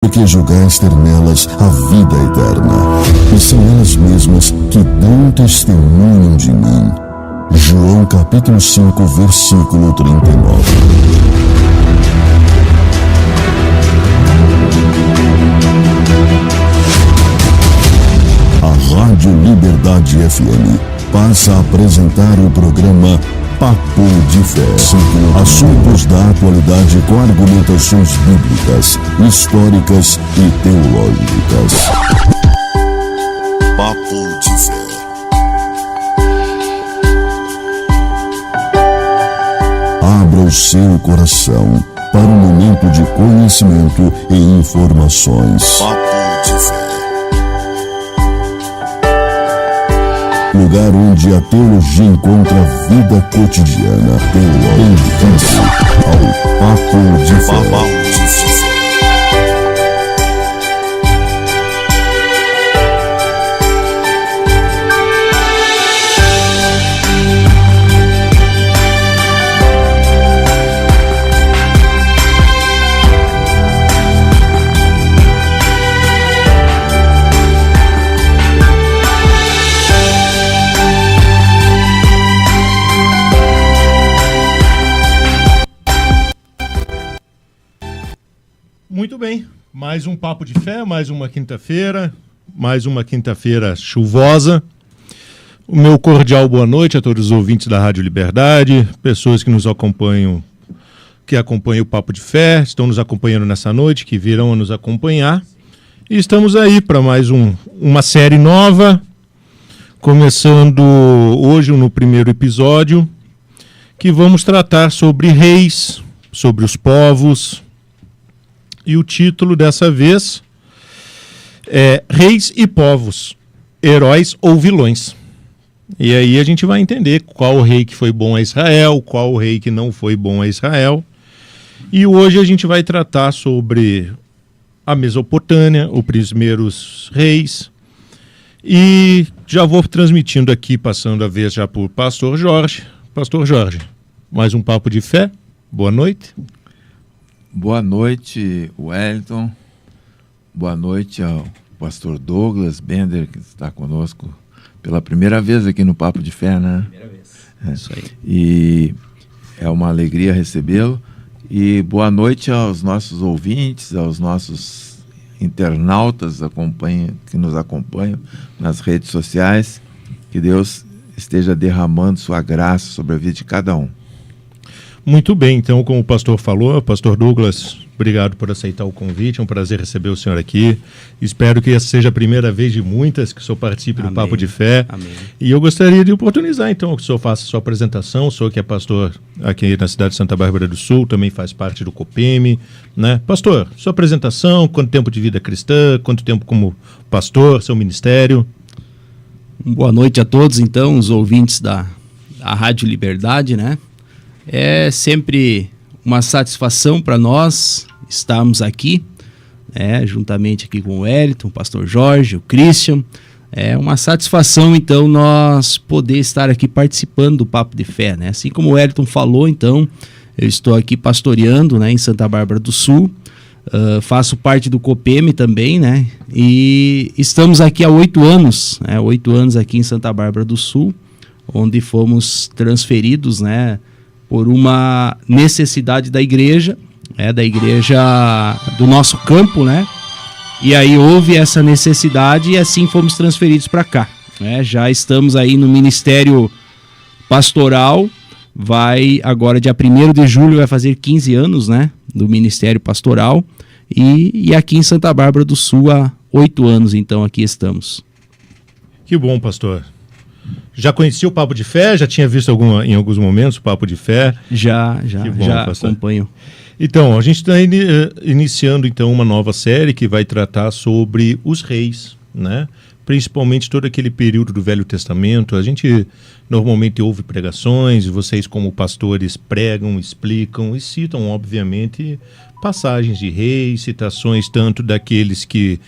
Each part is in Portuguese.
porque julgaste ter nelas a vida eterna, e são elas mesmas que dão testemunho de mim. João capítulo 5, versículo 39. A Rádio Liberdade FM passa a apresentar o programa Papo de Fé. Assuntos da atualidade com argumentações bíblicas, históricas e teológicas. Papo de Fé. Abra o seu coração para um momento de conhecimento e informações. Papo de Fé. Lugar onde a teologia encontra vida cotidiana. Bem-vindo ao Papo de Fé. Muito bem, mais um Papo de Fé, mais uma quinta-feira chuvosa. O meu cordial boa noite a todos os ouvintes da Rádio Liberdade, pessoas que nos acompanham, que acompanham o Papo de Fé, estão nos acompanhando nessa noite, que virão a nos acompanhar. E estamos aí para mais uma série nova, começando hoje no primeiro episódio, que vamos tratar sobre reis, sobre os povos. E o título dessa vez é Reis e Povos, Heróis ou Vilões. E aí a gente vai entender qual o rei que foi bom a Israel, qual o rei que não foi bom a Israel. E hoje a gente vai tratar sobre a Mesopotâmia, os primeiros reis. E já vou transmitindo aqui, passando a vez já por Pastor Jorge. Pastor Jorge, mais um Papo de Fé. Boa noite. Boa noite, Wellington. Boa noite ao pastor Douglas Bender, que está conosco pela primeira vez aqui no Papo de Fé, né? Primeira vez. Isso aí. E é uma alegria recebê-lo. E boa noite aos nossos ouvintes, aos nossos internautas que nos acompanham nas redes sociais. Que Deus esteja derramando sua graça sobre a vida de cada um. Muito bem, então, como o pastor falou, pastor Douglas, obrigado por aceitar o convite, é um prazer receber o senhor aqui. Espero que essa seja a primeira vez de muitas que o senhor participe do Papo de Fé. Amém. E eu gostaria de oportunizar, então, que o senhor faça a sua apresentação. O senhor que é pastor aqui na cidade de Santa Bárbara do Sul, também faz parte do COPEME, né? Pastor, sua apresentação, quanto tempo de vida cristã, quanto tempo como pastor, seu ministério? Boa noite a todos, então, os ouvintes da Rádio Liberdade, né? É sempre uma satisfação para nós estarmos aqui, juntamente aqui com o Wellington, o pastor Jorge, o Christian. É uma satisfação, então, nós poder estar aqui participando do Papo de Fé, né? Assim como o Wellington falou, então, eu estou aqui pastoreando, né, em Santa Bárbara do Sul, faço parte do COPEME também, né? E estamos aqui há 8 anos, 8 anos aqui em Santa Bárbara do Sul, onde fomos transferidos, né, por uma necessidade da igreja do nosso campo, né? E aí houve essa necessidade e assim fomos transferidos para cá, né? Já estamos aí no Ministério Pastoral, vai agora dia 1º de julho vai fazer 15 anos, né? Do Ministério Pastoral e aqui em Santa Bárbara do Sul há 8 anos, então aqui estamos. Que bom, pastor. Já conhecia o Papo de Fé? Já tinha visto em alguns momentos o Papo de Fé? Já bom, acompanho. Então, a gente está iniciando então uma nova série que vai tratar sobre os reis, né? Principalmente todo aquele período do Velho Testamento. A gente normalmente ouve pregações, vocês como pastores pregam, explicam e citam, obviamente, passagens de reis, citações tanto daqueles que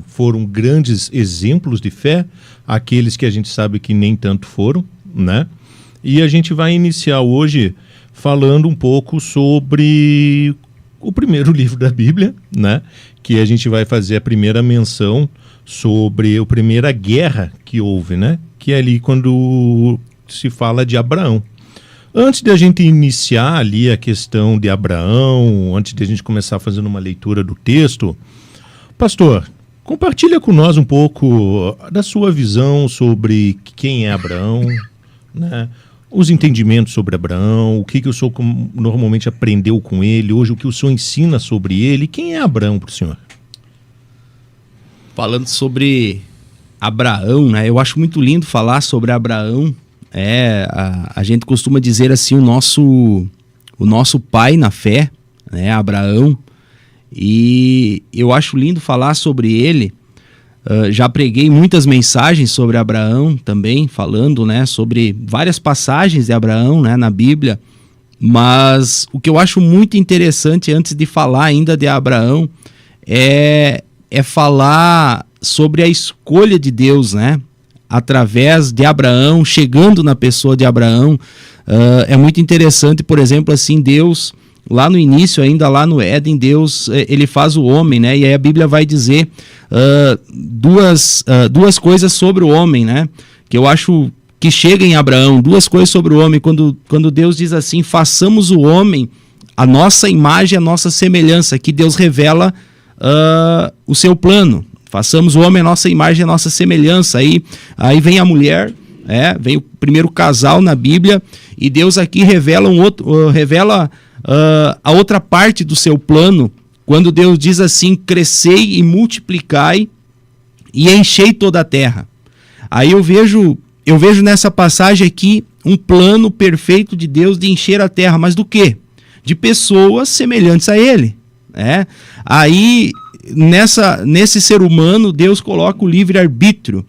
foram grandes exemplos de fé, aqueles que a gente sabe que nem tanto foram, né? E a gente vai iniciar hoje falando um pouco sobre o primeiro livro da Bíblia, né? Que a gente vai fazer a primeira menção sobre a primeira guerra que houve, né? Que é ali quando se fala de Abraão. Antes de a gente iniciar ali a questão de Abraão, antes de a gente começar fazendo uma leitura do texto, pastor, compartilha com nós um pouco da sua visão sobre quem é Abraão, né? Os entendimentos sobre Abraão, o que o senhor normalmente aprendeu com ele, hoje o que o senhor ensina sobre ele, quem é Abraão para o senhor? Falando sobre Abraão, né? Eu acho muito lindo falar sobre Abraão. A gente costuma dizer assim, o nosso pai na fé, né? Abraão. E eu acho lindo falar sobre ele. Já preguei muitas mensagens sobre Abraão também, falando, né, sobre várias passagens de Abraão, né, na Bíblia. Mas o que eu acho muito interessante, antes de falar ainda de Abraão, é falar sobre a escolha de Deus, né? Através de Abraão, chegando na pessoa de Abraão. É muito interessante, por exemplo, assim, Deus... Lá no início, ainda lá no Éden, Deus ele faz o homem, né? E aí a Bíblia vai dizer duas coisas sobre o homem, né? Que eu acho que chega em Abraão, duas coisas sobre o homem. Quando Deus diz assim, façamos o homem a nossa imagem, a nossa semelhança, que Deus revela o seu plano. Façamos o homem a nossa imagem, a nossa semelhança. Aí vem a mulher, vem o primeiro casal na Bíblia, e Deus aqui revela a outra parte do seu plano, quando Deus diz assim, crescei e multiplicai e enchei toda a terra. Aí eu vejo nessa passagem aqui um plano perfeito de Deus de encher a terra, mas do quê? De pessoas semelhantes a ele, né? Aí nesse ser humano Deus coloca o livre-arbítrio,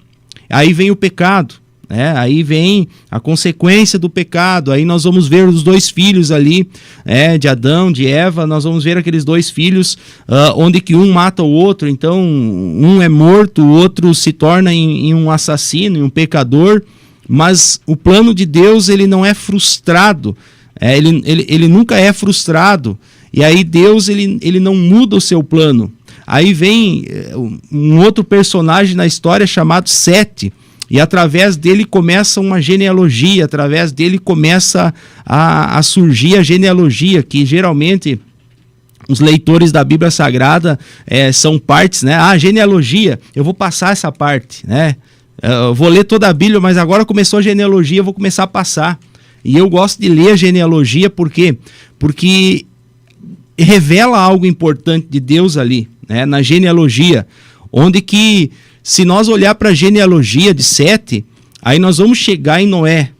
aí vem o pecado. Aí vem a consequência do pecado. Aí nós vamos ver os dois filhos ali, de Adão, de Eva. Nós vamos ver aqueles dois filhos onde que um mata o outro. Então um é morto, o outro se torna em um assassino, em um pecador. Mas o plano de Deus, ele não é frustrado. Ele nunca é frustrado. E aí Deus ele não muda o seu plano. Aí vem um outro personagem na história chamado Sete. E através dele começa uma genealogia, através dele começa a surgir a genealogia, que geralmente os leitores da Bíblia Sagrada são partes, né? Genealogia, eu vou passar essa parte, né? Eu vou ler toda a Bíblia, mas agora começou a genealogia, eu vou começar a passar. E eu gosto de ler a genealogia, por quê? Porque revela algo importante de Deus ali, né? Na genealogia, onde que... Se nós olhar para a genealogia de Sete, aí nós vamos chegar em Noé.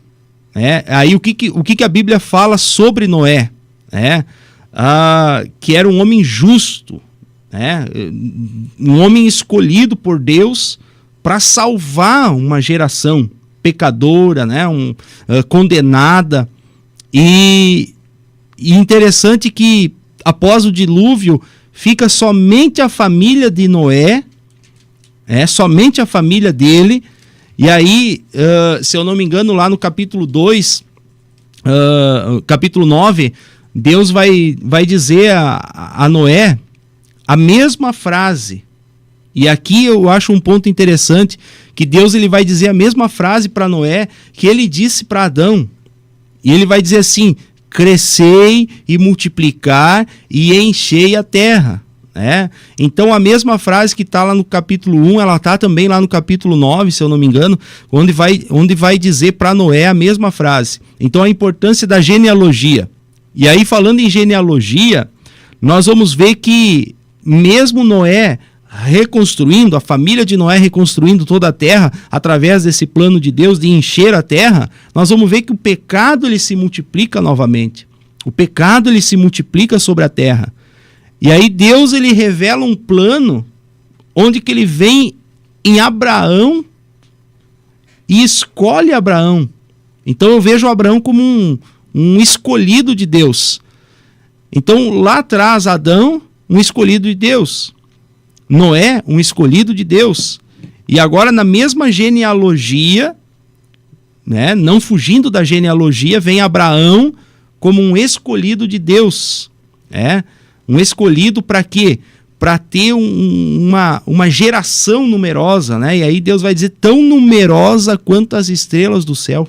Aí o que a Bíblia fala sobre Noé? Que era um homem justo, um homem escolhido por Deus para salvar uma geração pecadora, condenada. E interessante que após o dilúvio fica somente a família de Noé, somente a família dele. E aí, se eu não me engano, lá no capítulo 2, capítulo 9, Deus vai dizer a Noé a mesma frase. E aqui eu acho um ponto interessante, que Deus ele vai dizer a mesma frase para Noé que ele disse para Adão. E ele vai dizer assim, crescei e multiplicar e enchei a terra. Então a mesma frase que está lá no capítulo 1, ela está também lá no capítulo 9, se eu não me engano, onde vai dizer para Noé a mesma frase. Então a importância da genealogia. E aí, falando em genealogia, nós vamos ver que mesmo Noé reconstruindo, a família de Noé reconstruindo toda a terra, através desse plano de Deus de encher a terra, nós vamos ver que o pecado ele se multiplica novamente. O pecado ele se multiplica sobre a terra. E aí Deus ele revela um plano onde que ele vem em Abraão e escolhe Abraão. Então eu vejo Abraão como um escolhido de Deus. Então lá atrás Adão, um escolhido de Deus. Noé, um escolhido de Deus. E agora na mesma genealogia, não fugindo da genealogia, vem Abraão como um escolhido de Deus. Um escolhido para quê? Para ter uma geração numerosa, né? E aí Deus vai dizer, tão numerosa quanto as estrelas do céu.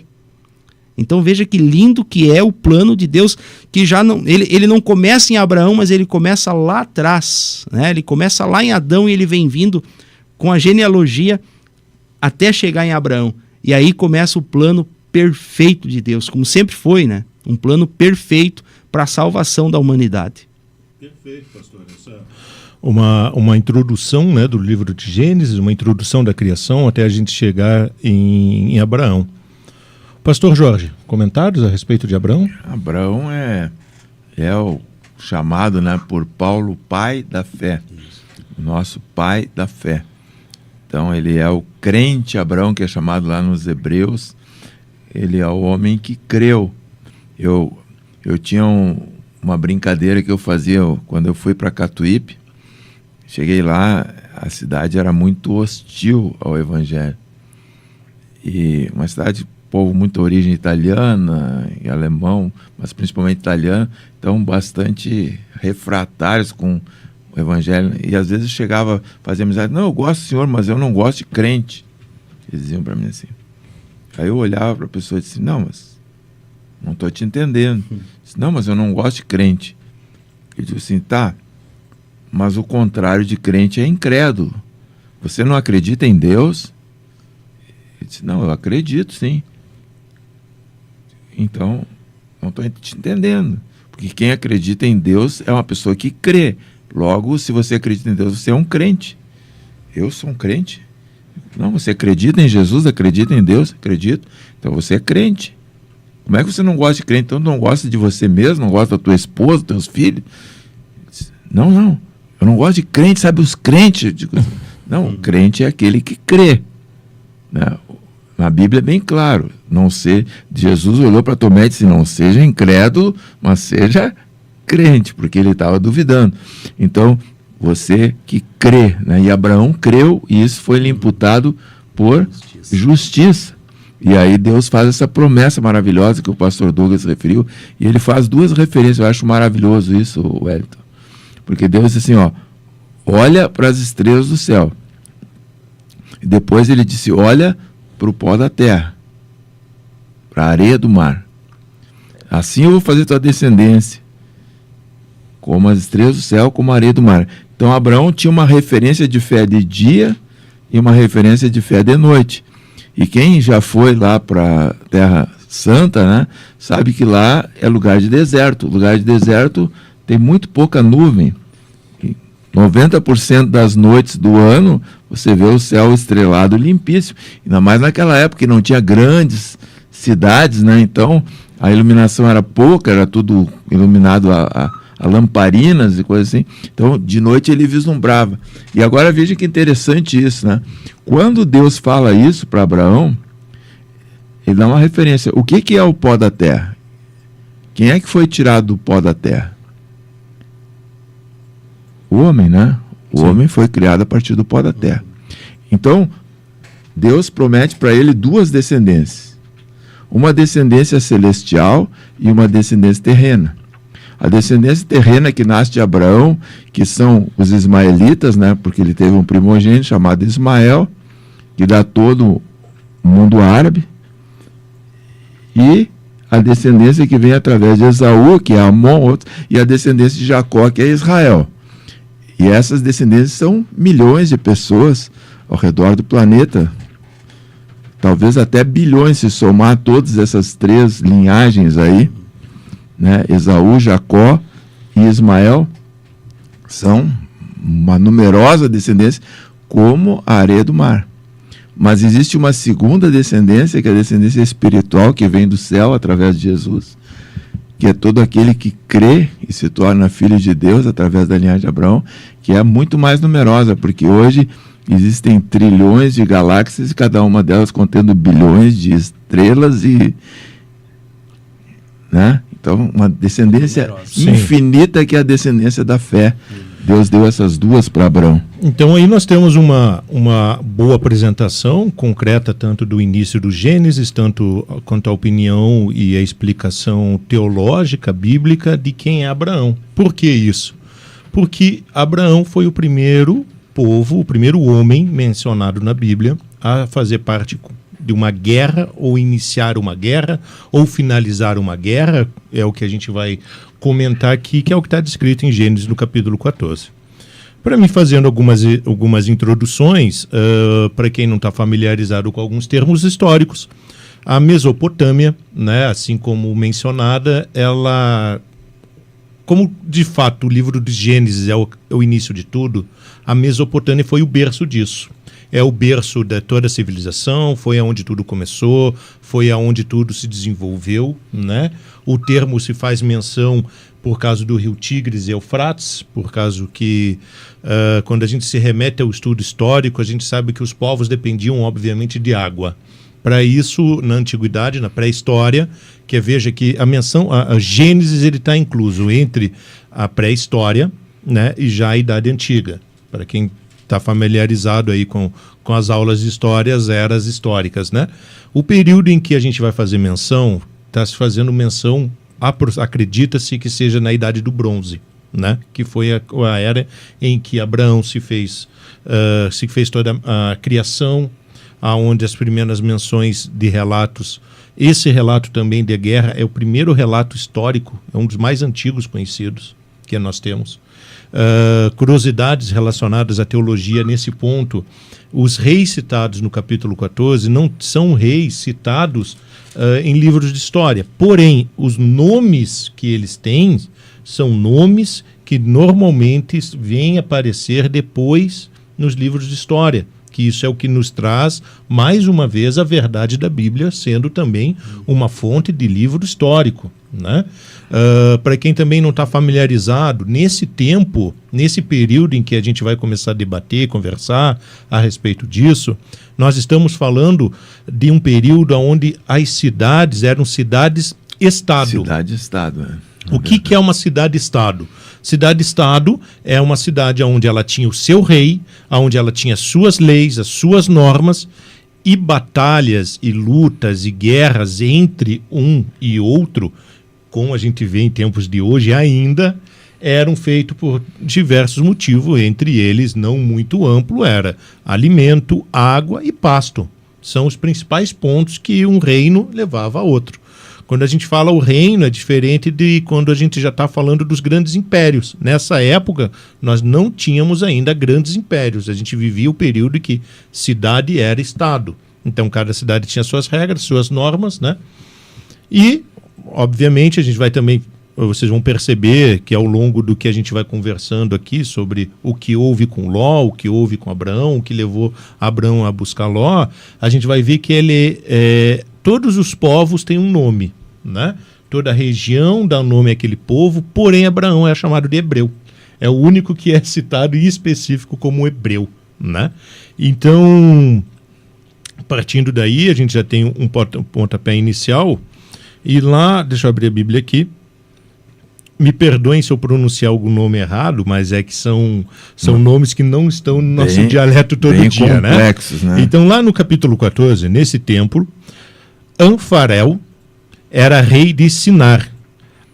Então veja que lindo que é o plano de Deus, que já não, ele não começa em Abraão, mas ele começa lá atrás, né? Ele começa lá em Adão e ele vem vindo com a genealogia até chegar em Abraão. E aí começa o plano perfeito de Deus, como sempre foi, né? Um plano perfeito para a salvação da humanidade. Perfeito, pastor. Uma introdução, né, do livro de Gênesis, uma introdução da criação até a gente chegar em Abraão. Pastor Jorge, comentários a respeito de Abraão? Abraão é o chamado, né, por Paulo, pai da fé. Nosso pai da fé. Então ele é o crente Abraão, que é chamado lá nos Hebreus. Ele é o homem que creu. Eu tinha uma brincadeira que eu fazia quando eu fui para Catuípe. Cheguei lá, a cidade era muito hostil ao evangelho. E uma cidade, povo muito origem italiana e alemão, mas principalmente italiano, então bastante refratários com o evangelho. E às vezes chegava, fazia amizade, não, eu gosto do senhor, mas eu não gosto de crente. Eles diziam para mim assim. Aí eu olhava para a pessoa e disse, não, mas não estou te entendendo. Disse, não, mas eu não gosto de crente. Ele disse assim, tá, mas o contrário de crente é incrédulo. Você não acredita em Deus? Ele disse, não, eu acredito sim. Então, não estou te entendendo. Porque quem acredita em Deus é uma pessoa que crê. Logo, se você acredita em Deus, você é um crente. Eu sou um crente? Não, você acredita em Jesus, acredita em Deus? Acredito. Então você é crente. Como é que você não gosta de crente? Então não gosta de você mesmo, não gosta da tua esposa, dos teus filhos? Não. Eu não gosto de crente, sabe os crentes? Não, o crente é aquele que crê. Né? Na Bíblia é bem claro. Jesus olhou para Tomé e disse, não seja incrédulo, mas seja crente, porque ele estava duvidando. Então, você que crê, né? E Abraão creu e isso foi lhe imputado por justiça. E aí Deus faz essa promessa maravilhosa que o pastor Douglas referiu, e ele faz duas referências. Eu acho maravilhoso isso, Wellington. Porque Deus disse assim, olha para as estrelas do céu. E depois ele disse, olha para o pó da terra, para a areia do mar. Assim eu vou fazer tua descendência, como as estrelas do céu, como a areia do mar. Então Abraão tinha uma referência de fé de dia e uma referência de fé de noite. E quem já foi lá para a Terra Santa, né, sabe que lá é lugar de deserto. Lugar de deserto tem muito pouca nuvem. 90% das noites do ano você vê o céu estrelado limpíssimo. Ainda mais naquela época que não tinha grandes cidades, né? Então a iluminação era pouca, era tudo iluminado a lamparinas e coisas assim. Então de noite ele vislumbrava. E agora veja que interessante isso, né? Quando Deus fala isso para Abraão, ele dá uma referência. O que é o pó da terra? Quem é que foi tirado do pó da terra? O homem, né? O Sim. homem foi criado a partir do pó da terra. Então, Deus promete para ele duas descendências. Uma descendência celestial e uma descendência terrena. A descendência terrena que nasce de Abraão, que são os ismaelitas, né? Porque ele teve um primogênito chamado Ismael, que dá todo o mundo árabe. E a descendência que vem através de Esaú, que é Amon, e a descendência de Jacó, que é Israel. E essas descendências são milhões de pessoas ao redor do planeta. Talvez até bilhões, se somar todas essas três linhagens aí, né? Esaú, Jacó e Ismael, são uma numerosa descendência, como a areia do mar. Mas existe uma segunda descendência, que é a descendência espiritual, que vem do céu através de Jesus, que é todo aquele que crê e se torna filho de Deus através da linhagem de Abraão, que é muito mais numerosa, porque hoje existem trilhões de galáxias e cada uma delas contendo bilhões de estrelas e, né? Então, uma descendência infinita, que é a descendência da fé. Deus deu essas duas para Abraão. Então aí nós temos uma boa apresentação concreta, tanto do início do Gênesis, tanto quanto a opinião e a explicação teológica, bíblica, de quem é Abraão. Por que isso? Porque Abraão foi o primeiro povo, o primeiro homem mencionado na Bíblia a fazer parte de uma guerra, ou iniciar uma guerra, ou finalizar uma guerra, é o que a gente vai comentar aqui, que é o que está descrito em Gênesis no capítulo 14. Para mim, fazendo algumas introduções, para quem não está familiarizado com alguns termos históricos, a Mesopotâmia, né, assim como mencionada, ela, como de fato o livro de Gênesis é o início de tudo, a Mesopotâmia foi o berço disso. É o berço de toda a civilização, foi aonde tudo começou, foi aonde tudo se desenvolveu, né? O termo se faz menção por causa do rio Tigres e Eufrates, por causa que quando a gente se remete ao estudo histórico, a gente sabe que os povos dependiam, obviamente, de água. Para isso, na antiguidade, na pré-história, que veja que a menção, a Gênesis, ele está incluso entre a pré-história, né, e já a Idade Antiga. Para quem está familiarizado aí com as aulas de história, as eras históricas, né? O período em que a gente vai fazer menção, está se fazendo menção, acredita-se que seja na Idade do Bronze, né? Que foi a era em que Abraão se fez toda a criação, aonde as primeiras menções de relatos, esse relato também de guerra é o primeiro relato histórico, é um dos mais antigos conhecidos que nós temos. Curiosidades relacionadas à teologia nesse ponto, os reis citados no capítulo 14 não são reis citados em livros de história, porém os nomes que eles têm são nomes que normalmente vêm aparecer depois nos livros de história, que isso é o que nos traz, mais uma vez, a verdade da Bíblia, sendo também uma fonte de livro histórico, né? Para quem também não está familiarizado, nesse tempo, nesse período em que a gente vai começar a debater, conversar a respeito disso, nós estamos falando de um período onde as cidades eram cidades-estado. Cidade-estado, né? O que é uma cidade-estado? Cidade-estado é uma cidade onde ela tinha o seu rei, onde ela tinha suas leis, as suas normas, e batalhas e lutas e guerras entre um e outro, como a gente vê em tempos de hoje ainda, eram feitos por diversos motivos, entre eles, não muito amplo, era alimento, água e pasto. São os principais pontos que um reino levava a outro. Quando a gente fala o reino, é diferente de quando a gente já está falando dos grandes impérios. Nessa época, nós não tínhamos ainda grandes impérios. A gente vivia o período em que cidade era estado. Então, cada cidade tinha suas regras, suas normas, né? E, obviamente, a gente vai também... Vocês vão perceber que ao longo do que a gente vai conversando aqui sobre o que houve com Ló, o que houve com Abraão, o que levou Abraão a buscar Ló, a gente vai ver que todos os povos têm um nome, né? Toda região dá nome àquele povo, porém Abraão é chamado de hebreu. É o único que é citado em específico como hebreu, né? Então, partindo daí, a gente já tem um pontapé inicial, e lá, deixa eu abrir a Bíblia aqui, me perdoem se eu pronunciar algum nome errado, mas é que são nomes que não estão no nosso dialeto todo dia, complexos, né? Então, lá no capítulo 14, nesse templo, Anfarel era rei de Sinar,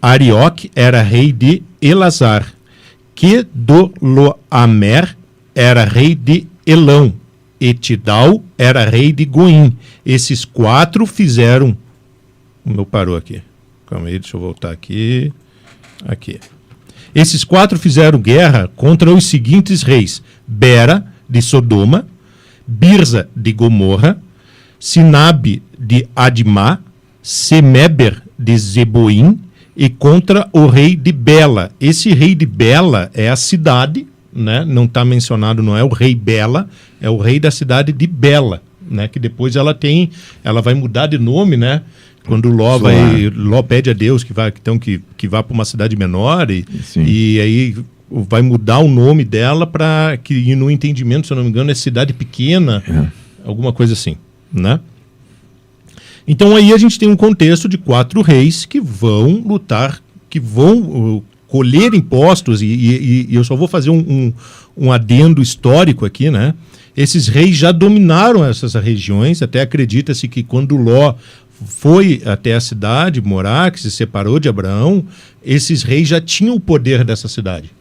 Arioque era rei de Elazar, Kedorlaomer era rei de Elão, e Tidal era rei de Goim. Esses quatro fizeram... O meu parou aqui. Calma aí, deixa eu voltar aqui. Aqui. Esses quatro fizeram guerra contra os seguintes reis: Bera, de Sodoma, Birza, de Gomorra, Sinabe, de Admá, Semeber, de Zeboim, e contra o rei de Bela. Esse rei de Bela é a cidade, né? Não está mencionado, não é o rei Bela, é o rei da cidade de Bela, né? Que depois ela vai mudar de nome, né? Quando Ló pede a Deus que vá para uma cidade menor e aí vai mudar o nome dela para que, no entendimento, se eu não me engano, é cidade pequena, alguma coisa assim, né? Então aí a gente tem um contexto de 4 reis que vão lutar, que vão colher impostos, e eu só vou fazer um adendo histórico aqui, né? Esses reis já dominaram essas regiões, até acredita-se que quando Ló foi até a cidade morar, que se separou de Abraão, esses reis já tinham o poder dessa cidade.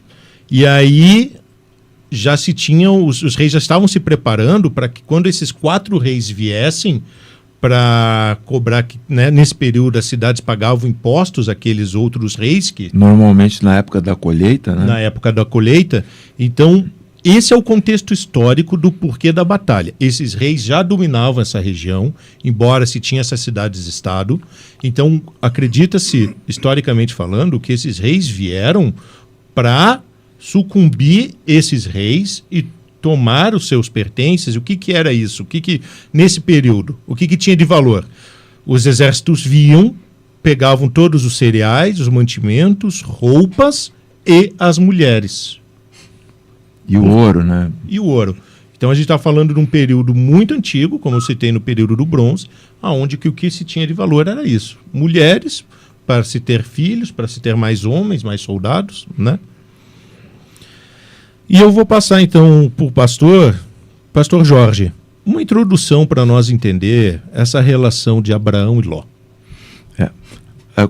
E aí já se tinham, os reis já estavam se preparando para que quando esses 4 reis viessem para cobrar, que, né, nesse período as cidades pagavam impostos àqueles outros reis que... Normalmente na época da colheita, né? Na época da colheita. Então, esse é o contexto histórico do porquê da batalha. Esses reis já dominavam essa região, embora se tinha essas cidades-estado. Então, acredita-se, historicamente falando, que esses reis vieram para sucumbir esses reis e tomar os seus pertences. O que era isso? Nesse período, o que tinha de valor? Os exércitos vinham, pegavam todos os cereais, os mantimentos, roupas e as mulheres. E o ouro, né? E o ouro. Então a gente está falando de um período muito antigo, como eu citei no período do bronze, onde o que se tinha de valor era isso. Mulheres, para se ter filhos, para se ter mais homens, mais soldados, né? E eu vou passar então para o pastor Jorge, uma introdução para nós entender essa relação de Abraão e Ló.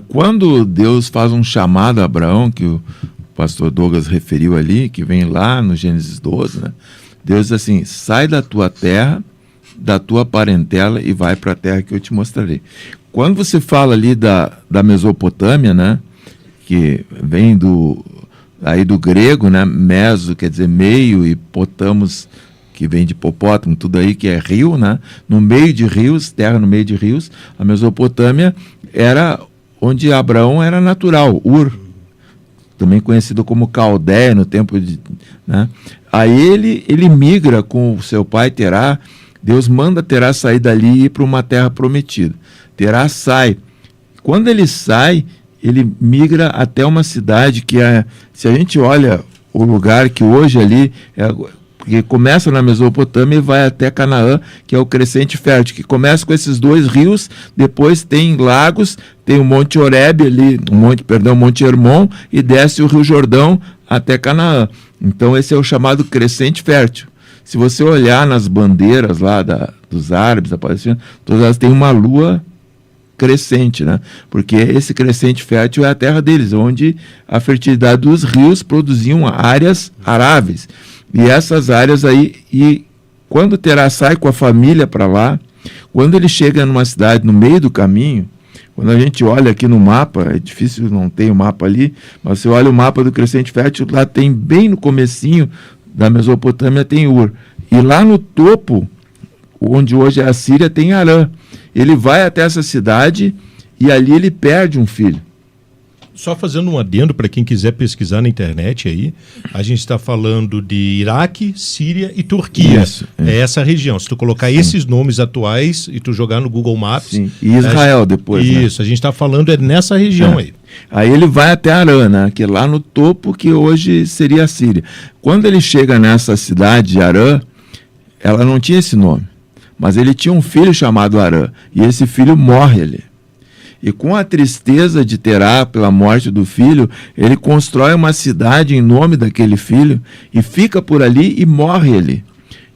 Quando Deus faz um chamado a Abraão, que o pastor Douglas referiu ali, que vem lá no Gênesis 12, né? Deus diz assim: sai da tua terra, da tua parentela e vai para a terra que eu te mostrarei. Quando você fala ali da Mesopotâmia, né, que vem do grego, né, meso quer dizer meio, e potamos, que vem de hipopótamo, tudo aí que é rio, né, no meio de rios, terra no meio de rios. A Mesopotâmia era onde Abraão era natural, Ur, também conhecido como Caldeia no tempo de... né? Aí ele migra com o seu pai Terá. Deus manda Terá sair dali e ir para uma terra prometida. Terá sai. Quando ele sai, ele migra até uma cidade que é... Se a gente olha o lugar que hoje ali... que começa na Mesopotâmia e vai até Canaã, que é o crescente fértil, que começa com esses 2 rios, depois tem lagos, tem o Monte Horebe ali, o Monte Hermon, e desce o Rio Jordão até Canaã. Então esse é o chamado crescente fértil. Se você olhar nas bandeiras lá dos árabes, da Palestina, todas elas têm uma lua crescente, né? Porque esse crescente fértil é a terra deles, onde a fertilidade dos rios produziam áreas aráveis. E essas áreas aí, e quando Terá sai com a família para lá, quando ele chega numa cidade no meio do caminho, quando a gente olha aqui no mapa, é difícil, não tem o mapa ali, mas você olha o mapa do crescente fértil, lá tem bem no comecinho da Mesopotâmia tem Ur. E lá no topo, onde hoje é a Síria, tem Harã. Ele vai até essa cidade e ali ele perde um filho. Só fazendo um adendo para quem quiser pesquisar na internet aí, a gente está falando de Iraque, Síria e Turquia. Isso, é essa região. Se tu colocar esses nomes atuais e tu jogar no Google Maps... Sim. E Israel depois. Isso, né? A gente está falando nessa região aí. Aí ele vai até Harã, né, que é lá no topo, que hoje seria a Síria. Quando ele chega nessa cidade de Harã, ela não tinha esse nome, mas ele tinha um filho chamado Harã, e esse filho morre ali. E com a tristeza de Terá pela morte do filho, ele constrói uma cidade em nome daquele filho e fica por ali e morre ali.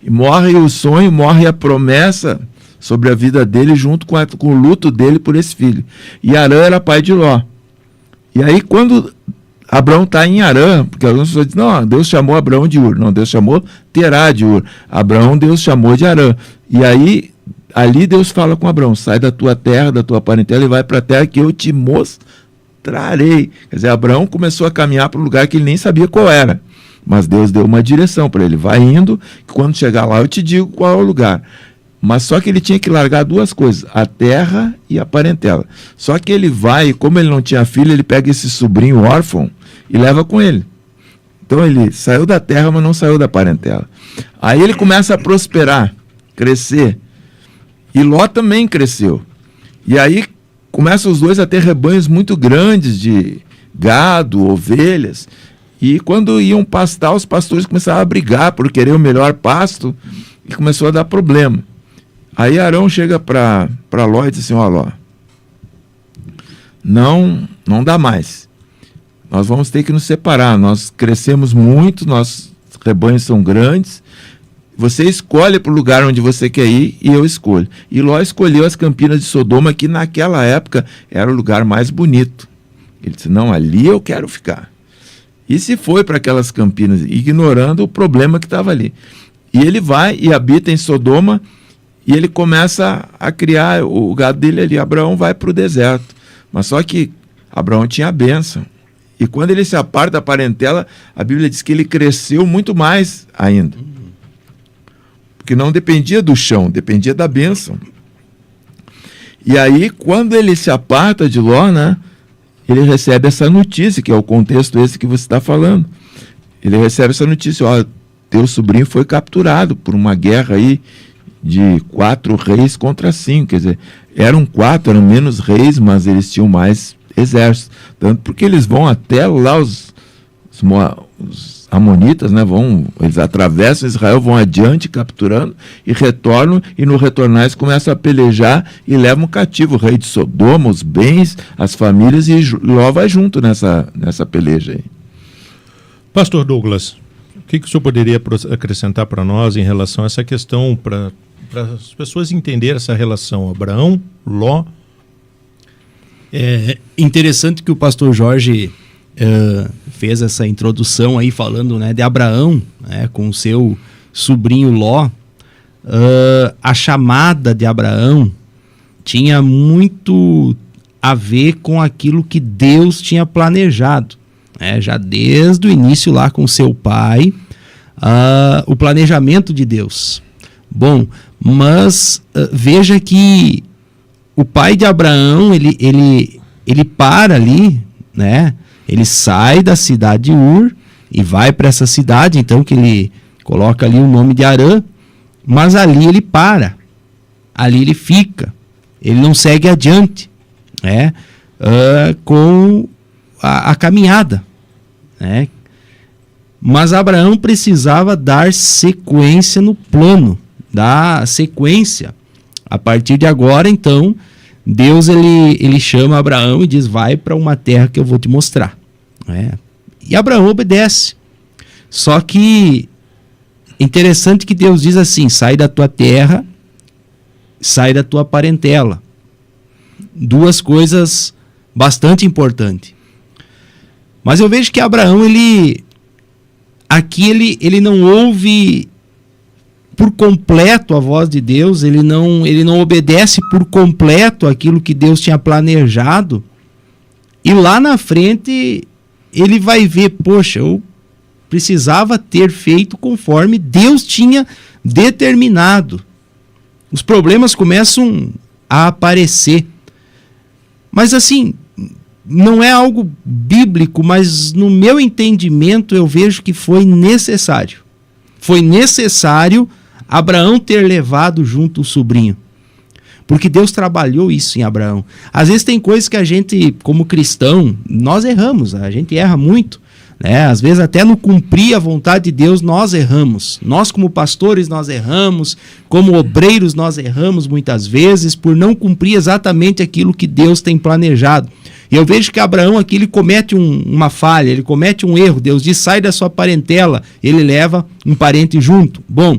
E morre o sonho, morre a promessa sobre a vida dele junto com o luto dele por esse filho. E Harã era pai de Ló. E aí quando Abraão está em Harã, porque algumas pessoas dizem, não, Deus chamou Abraão de Ur. Não, Deus chamou Terá de Ur. Abraão, Deus chamou de Harã. E aí... ali Deus fala com Abraão: sai da tua terra, da tua parentela e vai para a terra que eu te mostrarei. Quer dizer, Abraão começou a caminhar para um lugar que ele nem sabia qual era. Mas Deus deu uma direção para ele: vai indo, que quando chegar lá eu te digo qual é o lugar. Mas só que ele tinha que largar 2 coisas, a terra e a parentela. Só que ele vai, e como ele não tinha filho, ele pega esse sobrinho órfão e leva com ele. Então ele saiu da terra, mas não saiu da parentela. Aí ele começa a prosperar, crescer. E Ló também cresceu. E aí começam os 2 a ter rebanhos muito grandes de gado, ovelhas. E quando iam pastar, os pastores começaram a brigar por querer o melhor pasto e começou a dar problema. Aí Arão chega para Ló e diz assim: ó Ló, não dá mais. Nós vamos ter que nos separar. Nós crescemos muito, nossos rebanhos são grandes. Você escolhe para o lugar onde você quer ir e eu escolho. E Ló escolheu as campinas de Sodoma, que naquela época era o lugar mais bonito. Ele disse: não, ali eu quero ficar. e se foi para aquelas campinas, ignorando o problema que estava ali. E ele vai e habita em Sodoma, e ele começa a criar o gado dele ali. Abraão vai para o deserto. Mas só que Abraão tinha a bênção. E quando ele se aparta da parentela, a Bíblia diz que ele cresceu muito mais ainda. Porque não dependia do chão, dependia da bênção. E aí, quando ele se aparta de Ló, né, ele recebe essa notícia, que é o contexto esse que você está falando. Ele recebe essa notícia, ó, teu sobrinho foi capturado por uma guerra aí de 4 reis contra 5, quer dizer, eram menos reis, mas eles tinham mais exército, tanto porque eles vão até lá, os amonitas, né, eles atravessam Israel, vão adiante capturando e retornam, e no retornar eles começam a pelejar e levam cativo o rei de Sodoma, os bens, as famílias, e Ló vai junto nessa peleja aí. Pastor Douglas, o que o senhor poderia acrescentar para nós em relação a essa questão, para as pessoas entenderem essa relação Abraão, Ló? É interessante que o pastor Jorge fez essa introdução aí falando, né, de Abraão, né, com o seu sobrinho Ló. A chamada de Abraão tinha muito a ver com aquilo que Deus tinha planejado, né, já desde o início lá com seu pai, o planejamento de Deus. Bom, mas veja que o pai de Abraão, ele para ali, né? Ele sai da cidade de Ur e vai para essa cidade, então que ele coloca ali o nome de Harã, mas ali ele para, ali ele fica, ele não segue adiante, né? Com a caminhada, né? Mas Abraão precisava dar sequência no plano, dar sequência. A partir de agora, então, Deus ele chama Abraão e diz, vai para uma terra que eu vou te mostrar. E Abraão obedece. Só que interessante que Deus diz assim, sai da tua terra, sai da tua parentela. Duas coisas bastante importantes. Mas eu vejo que Abraão, ele não ouve por completo a voz de Deus, ele não obedece por completo aquilo que Deus tinha planejado, e lá na frente ele vai ver, poxa, eu precisava ter feito conforme Deus tinha determinado. Os problemas começam a aparecer, mas assim, não é algo bíblico, mas no meu entendimento eu vejo que foi necessário Abraão ter levado junto o sobrinho, porque Deus trabalhou isso em Abraão. Às vezes tem coisas que a gente, como cristão, nós erramos, a gente erra muito, né? Às vezes até no cumprir a vontade de Deus nós erramos, nós como pastores nós erramos, como obreiros nós erramos muitas vezes por não cumprir exatamente aquilo que Deus tem planejado. E eu vejo que Abraão aqui ele comete uma falha, ele comete um erro. Deus diz, sai da sua parentela, ele leva um parente junto. Bom,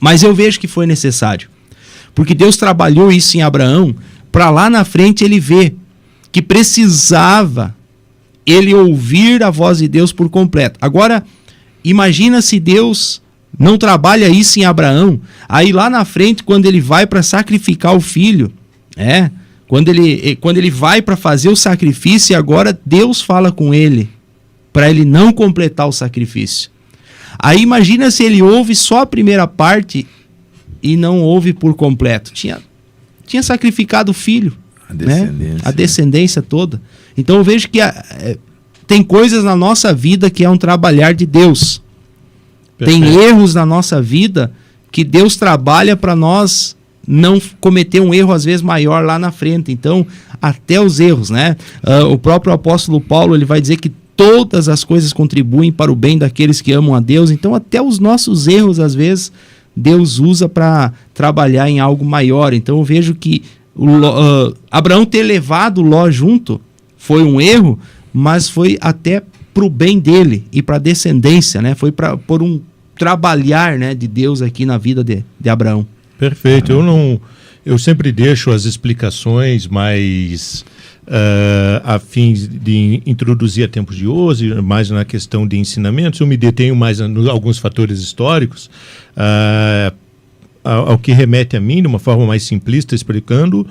mas eu vejo que foi necessário, porque Deus trabalhou isso em Abraão, para lá na frente ele ver que precisava ele ouvir a voz de Deus por completo. Agora, imagina se Deus não trabalha isso em Abraão, aí lá na frente, quando ele vai para sacrificar o filho, quando ele vai para fazer o sacrifício, e agora Deus fala com ele, para ele não completar o sacrifício. Aí imagina se ele ouve só a primeira parte e não ouve por completo. Tinha sacrificado o filho, a descendência toda. Então eu vejo que tem coisas na nossa vida que é um trabalhar de Deus. Perfeito. Tem erros na nossa vida que Deus trabalha para nós não cometer um erro às vezes maior lá na frente. Então, até os erros, né? O próprio apóstolo Paulo, ele vai dizer que todas as coisas contribuem para o bem daqueles que amam a Deus. Então, até os nossos erros, às vezes, Deus usa para trabalhar em algo maior. Então, eu vejo que Abraão ter levado Ló junto foi um erro, mas foi até para o bem dele e para a descendência, né? Foi por um trabalhar, né, de Deus aqui na vida de Abraão. Perfeito. Eu sempre deixo as explicações mais a fim de introduzir a tempos de hoje, mais na questão de ensinamentos. Eu me detenho mais em alguns fatores históricos, ao que remete a mim, de uma forma mais simplista, explicando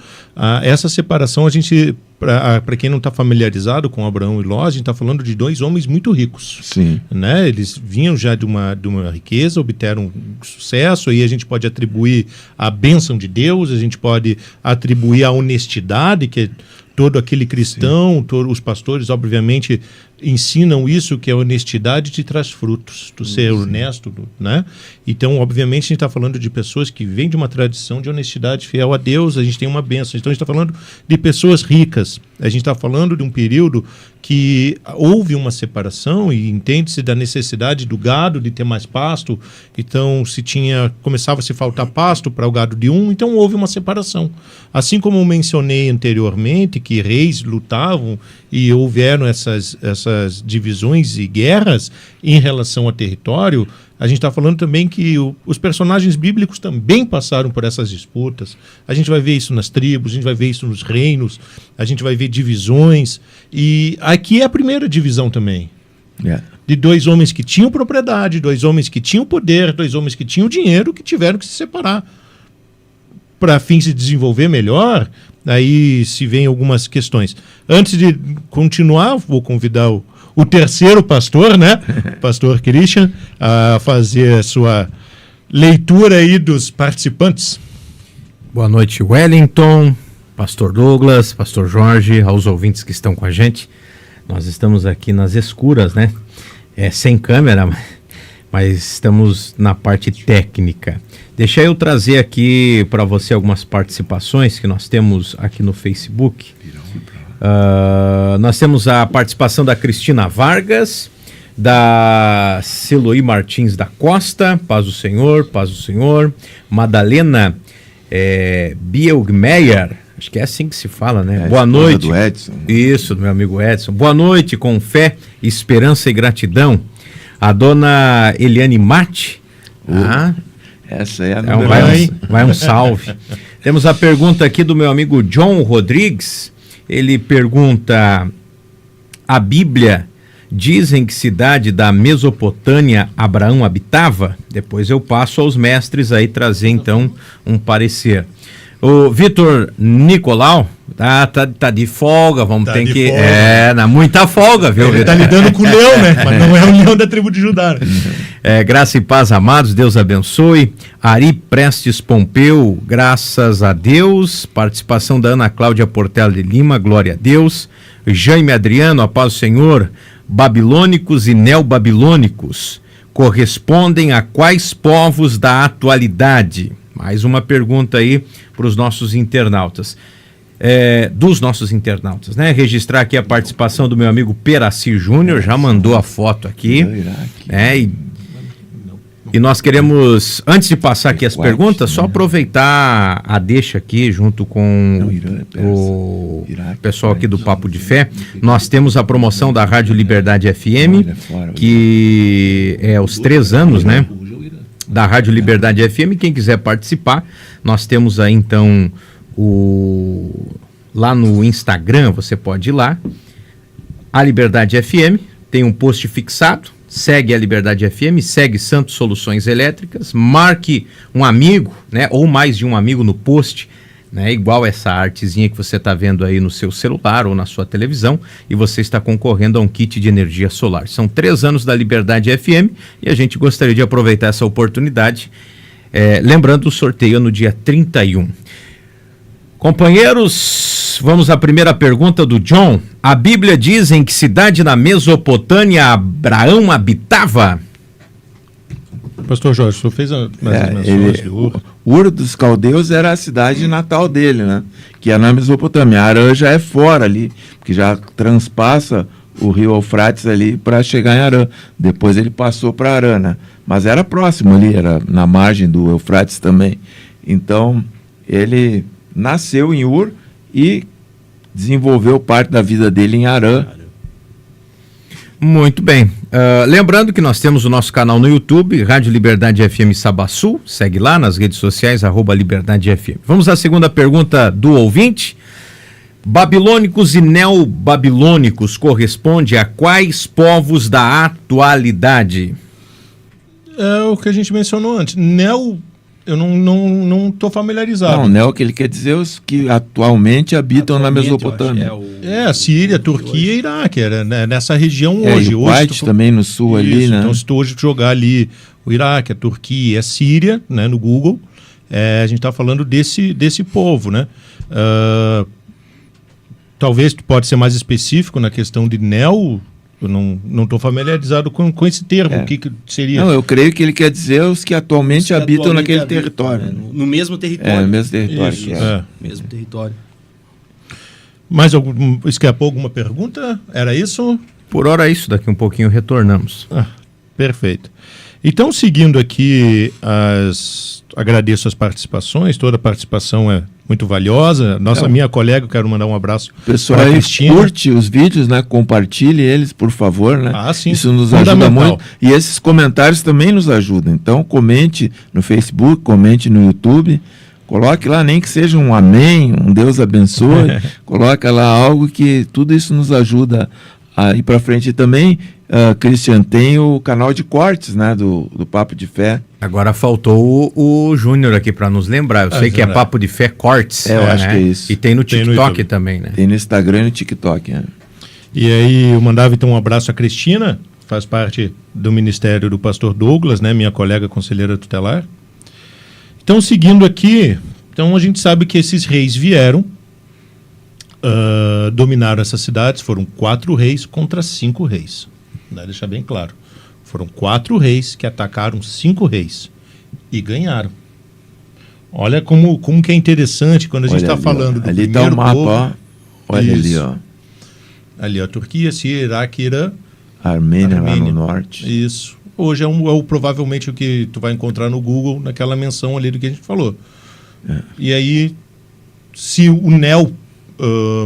essa separação. A gente, para quem não está familiarizado com Abraão e Ló, a gente está falando de dois homens muito ricos. Sim. Né? Eles vinham já de uma riqueza, obteram sucesso, aí a gente pode atribuir a bênção de Deus, a gente pode atribuir a honestidade, que é todo aquele cristão, os pastores, obviamente, ensinam isso, que a honestidade te traz frutos, tu ser honesto, né? Então, obviamente, a gente está falando de pessoas que vêm de uma tradição de honestidade fiel a Deus, a gente tem uma bênção. Então, a gente está falando de pessoas ricas, a gente está falando de um período que houve uma separação e entende-se da necessidade do gado de ter mais pasto. Então, começava a se faltar pasto para o gado de um, então houve uma separação. Assim como eu mencionei anteriormente, que reis lutavam e houveram essas divisões e guerras em relação ao território, a gente está falando também que os personagens bíblicos também passaram por essas disputas. A gente vai ver isso nas tribos, a gente vai ver isso nos reinos, a gente vai ver divisões. E aqui é a primeira divisão também. De dois homens que tinham propriedade, dois homens que tinham poder, dois homens que tinham dinheiro, que tiveram que se separar. Para fim se desenvolver melhor, aí se vem algumas questões. Antes de continuar, vou convidar o terceiro pastor, né? Pastor Christian, a fazer a sua leitura aí dos participantes. Boa noite, Wellington, pastor Douglas, pastor Jorge, aos ouvintes que estão com a gente. Nós estamos aqui nas escuras, né? Sem câmera, mas estamos na parte técnica. Deixa eu trazer aqui para você algumas participações que nós temos aqui no Facebook. Nós temos a participação da Cristina Vargas, da Celoí Martins da Costa, paz do Senhor, Madalena Bielgmeyer, acho que é assim que se fala, né? Boa noite. Do Edson. Isso, do meu amigo Edson. Boa noite, com fé, esperança e gratidão. A dona Eliane Mate. Essa é a vai um salve. Temos a pergunta aqui do meu amigo John Rodrigues. Ele pergunta: a Bíblia diz em que cidade da Mesopotâmia Abraão habitava? Depois eu passo aos mestres aí trazer então um parecer. O Vitor Nicolau tá de folga, ter que... Folga. Muita folga, viu? Ele tá lidando com o leão, né? Mas não é o leão da tribo de Judá. Graça e paz, amados, Deus abençoe. Ari Prestes Pompeu, graças a Deus. Participação da Ana Cláudia Portela de Lima, glória a Deus. Jaime Adriano, a paz do Senhor. Babilônicos e neobabilônicos correspondem a quais povos da atualidade? Mais uma pergunta aí para os nossos internautas. Dos nossos internautas, né? Registrar aqui a participação do meu amigo Peraci Júnior, já mandou a foto aqui. E nós queremos, antes de passar aqui as perguntas, só aproveitar a deixa aqui junto com o pessoal aqui do Papo de Fé. Nós temos a promoção da Rádio Liberdade FM, que é os 3 anos, né? Da Rádio Liberdade FM. Quem quiser participar, nós temos aí então lá no Instagram, você pode ir lá, a Liberdade FM, tem um post fixado, segue a Liberdade FM, segue Santos Soluções Elétricas, marque um amigo, né, ou mais de um amigo no post, né, igual essa artezinha que você está vendo aí no seu celular ou na sua televisão, e você está concorrendo a um kit de energia solar. São 3 anos da Liberdade FM e a gente gostaria de aproveitar essa oportunidade, lembrando o sorteio no dia 31. Companheiros, vamos à primeira pergunta do John. A Bíblia diz em que cidade na Mesopotâmia Abraão habitava? Pastor Jorge, o senhor fez as menções de Ur. Ur dos Caldeus era a cidade natal dele, né? Que é na Mesopotâmia. Arã já é fora ali, porque já transpassa o rio Eufrates ali para chegar em Arã. Depois ele passou para Arã, né? Mas era próximo ali, era na margem do Eufrates também. Então, ele nasceu em Ur e desenvolveu parte da vida dele em Arã. Muito bem. Lembrando que nós temos o nosso canal no YouTube, Rádio Liberdade FM Sabaçu. Segue lá nas redes sociais, @Liberdade FM. Vamos à segunda pergunta do ouvinte. Babilônicos e neobabilônicos corresponde a quais povos da atualidade? É o que a gente mencionou antes. Eu não estou familiarizado. Não, Neo que ele quer dizer os que atualmente habitam na Mesopotâmia. A Síria, Turquia e Iraque, era, né, nessa região hoje. E o hoje Kuwait também no sul ali, né? Então, se tu hoje jogar ali o Iraque, a Turquia e a Síria, né, no Google, a gente está falando desse povo, né? Talvez tu pode ser mais específico na questão de Neo. Eu não estou familiarizado com esse termo. O que seria? Não, eu creio que ele quer dizer os que atualmente habitam naquele território. Né? No mesmo território. No mesmo território. Isso, mesmo território. Mais escapou alguma pergunta? Era isso? Por hora é isso, daqui um pouquinho retornamos. Perfeito. Então, seguindo aqui, agradeço as participações, toda a participação é muito valiosa. Minha colega, quero mandar um abraço para a Cristina. Pessoal, curte os vídeos, né? Compartilhe eles, por favor, né? Sim. Isso nos ajuda muito. E esses comentários também nos ajudam. Então, comente no Facebook, comente no YouTube. Coloque lá, nem que seja um amém, um Deus abençoe. Coloque lá algo que tudo isso nos ajuda a ir para frente. E também, Christian, tem o canal de cortes, né, do Papo de Fé. Agora faltou o Júnior aqui para nos lembrar. Eu sei que é Papo de Fé Cortes. Eu acho que é isso. E tem no TikTok também, né? Tem no Instagram e no TikTok, né? E aí eu mandava então um abraço a Cristina, faz parte do ministério do pastor Douglas, né, minha colega conselheira tutelar. Então, seguindo aqui, então a gente sabe que esses reis vieram, dominaram essas cidades, foram 4 reis contra 5 reis. Dá deixar bem claro. Foram 4 reis que atacaram 5 reis e ganharam. Olha como que é interessante quando a gente está falando do ali primeiro tá o mapa, povo. ó. Olha ali, ó. Ali, ó, Turquia, Síria, Iraque, Irã. Armênia lá no norte. Isso. Hoje provavelmente o que tu vai encontrar no Google, naquela menção ali do que a gente falou. E aí, se o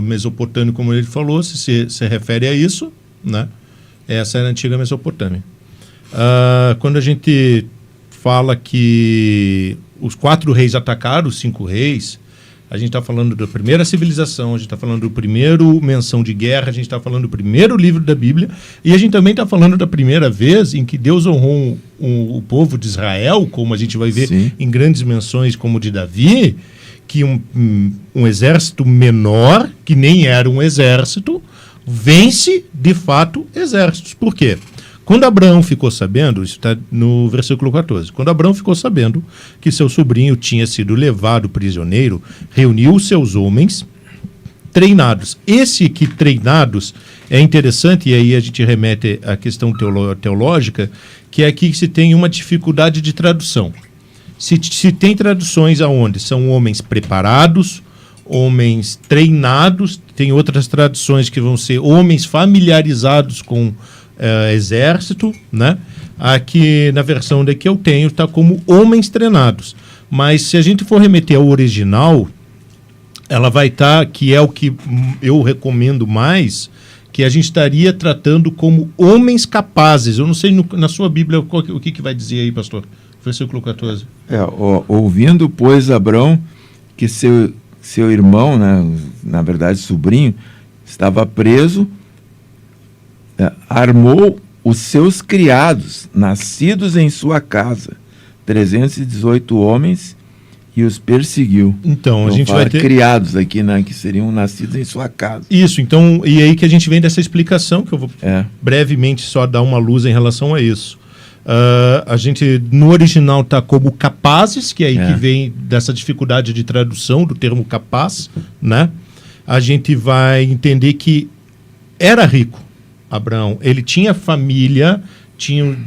mesopotâmico, como ele falou, se refere a isso, né? Essa era a antiga Mesopotâmia. Quando a gente fala que os 4 reis atacaram os 5 reis, a gente está falando da primeira civilização, a gente está falando do primeiro menção de guerra, a gente está falando do primeiro livro da Bíblia, e a gente também está falando da primeira vez em que Deus honrou o povo de Israel, como a gente vai ver em grandes menções como de Davi, que um exército menor, que nem era um exército, vence de fato exércitos. Por quê? Quando Abraão ficou sabendo, isso está no versículo 14, quando Abraão ficou sabendo que seu sobrinho tinha sido levado prisioneiro, reuniu os seus homens treinados. Esse aqui, treinados, é interessante, e aí a gente remete à questão teológica, que é aqui que se tem uma dificuldade de tradução. Se tem traduções aonde são homens preparados, homens treinados, tem outras traduções que vão ser homens familiarizados com exército, né? Aqui na versão daqui eu tenho, está como homens treinados. Mas se a gente for remeter ao original, ela vai estar, que é o que eu recomendo mais, que a gente estaria tratando como homens capazes. Eu não sei na sua Bíblia o que vai dizer aí, pastor. Versículo 14. Ouvindo, pois, Abrão, que seu irmão, né, na verdade sobrinho, estava preso, armou os seus criados, nascidos em sua casa, 318 homens, e os perseguiu. Então, a gente vai ter criados aqui, né, que seriam nascidos em sua casa. Isso, então, e aí que a gente vem dessa explicação, que eu vou brevemente só dar uma luz em relação a isso. A gente, no original, está como capazes, que é aí que vem dessa dificuldade de tradução do termo capaz, né? A gente vai entender que era rico, Abraão. Ele tinha família, tinha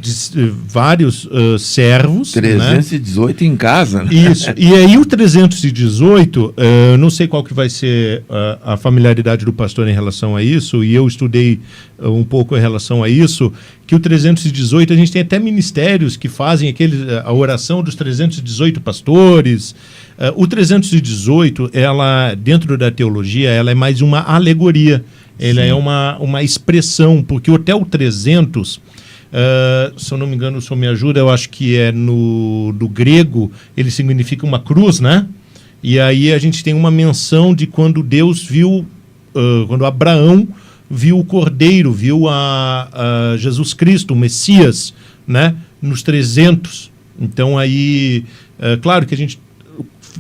vários servos. 318 em casa, né? Isso. E aí o 318, não sei qual que vai ser a familiaridade do pastor em relação a isso, e eu estudei um pouco em relação a isso, que o 318, a gente tem até ministérios que fazem a oração dos 318 pastores. O 318, ela, dentro da teologia, ela é mais uma alegoria. Ela é uma expressão, porque até o 300... se eu não me engano, o senhor me ajuda, eu acho que é do grego, ele significa uma cruz, né? E aí a gente tem uma menção de quando Deus viu quando Abraão viu o Cordeiro, viu a Jesus Cristo, o Messias, né, nos 300. Então aí, claro que a gente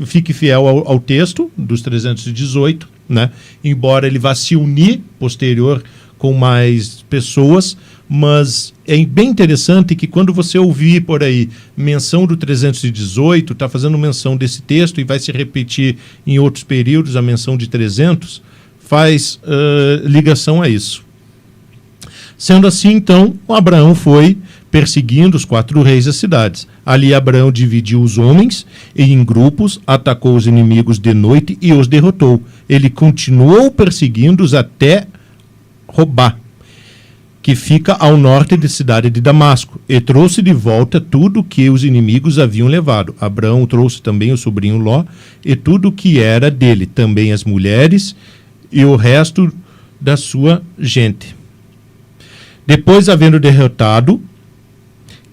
fique fiel ao texto dos 318, né, embora ele vá se unir posterior com mais pessoas, mas é bem interessante que quando você ouvir por aí menção do 318, está fazendo menção desse texto e vai se repetir em outros períodos a menção de 300, faz ligação a isso. Sendo assim, então, Abraão foi perseguindo os 4 reis das cidades. Ali Abraão dividiu os homens em grupos, atacou os inimigos de noite e os derrotou. Ele continuou perseguindo-os até Robá, que fica ao norte da cidade de Damasco, e trouxe de volta tudo que os inimigos haviam levado. Abraão trouxe também o sobrinho Ló e tudo que era dele, também as mulheres e o resto da sua gente. Depois, havendo derrotado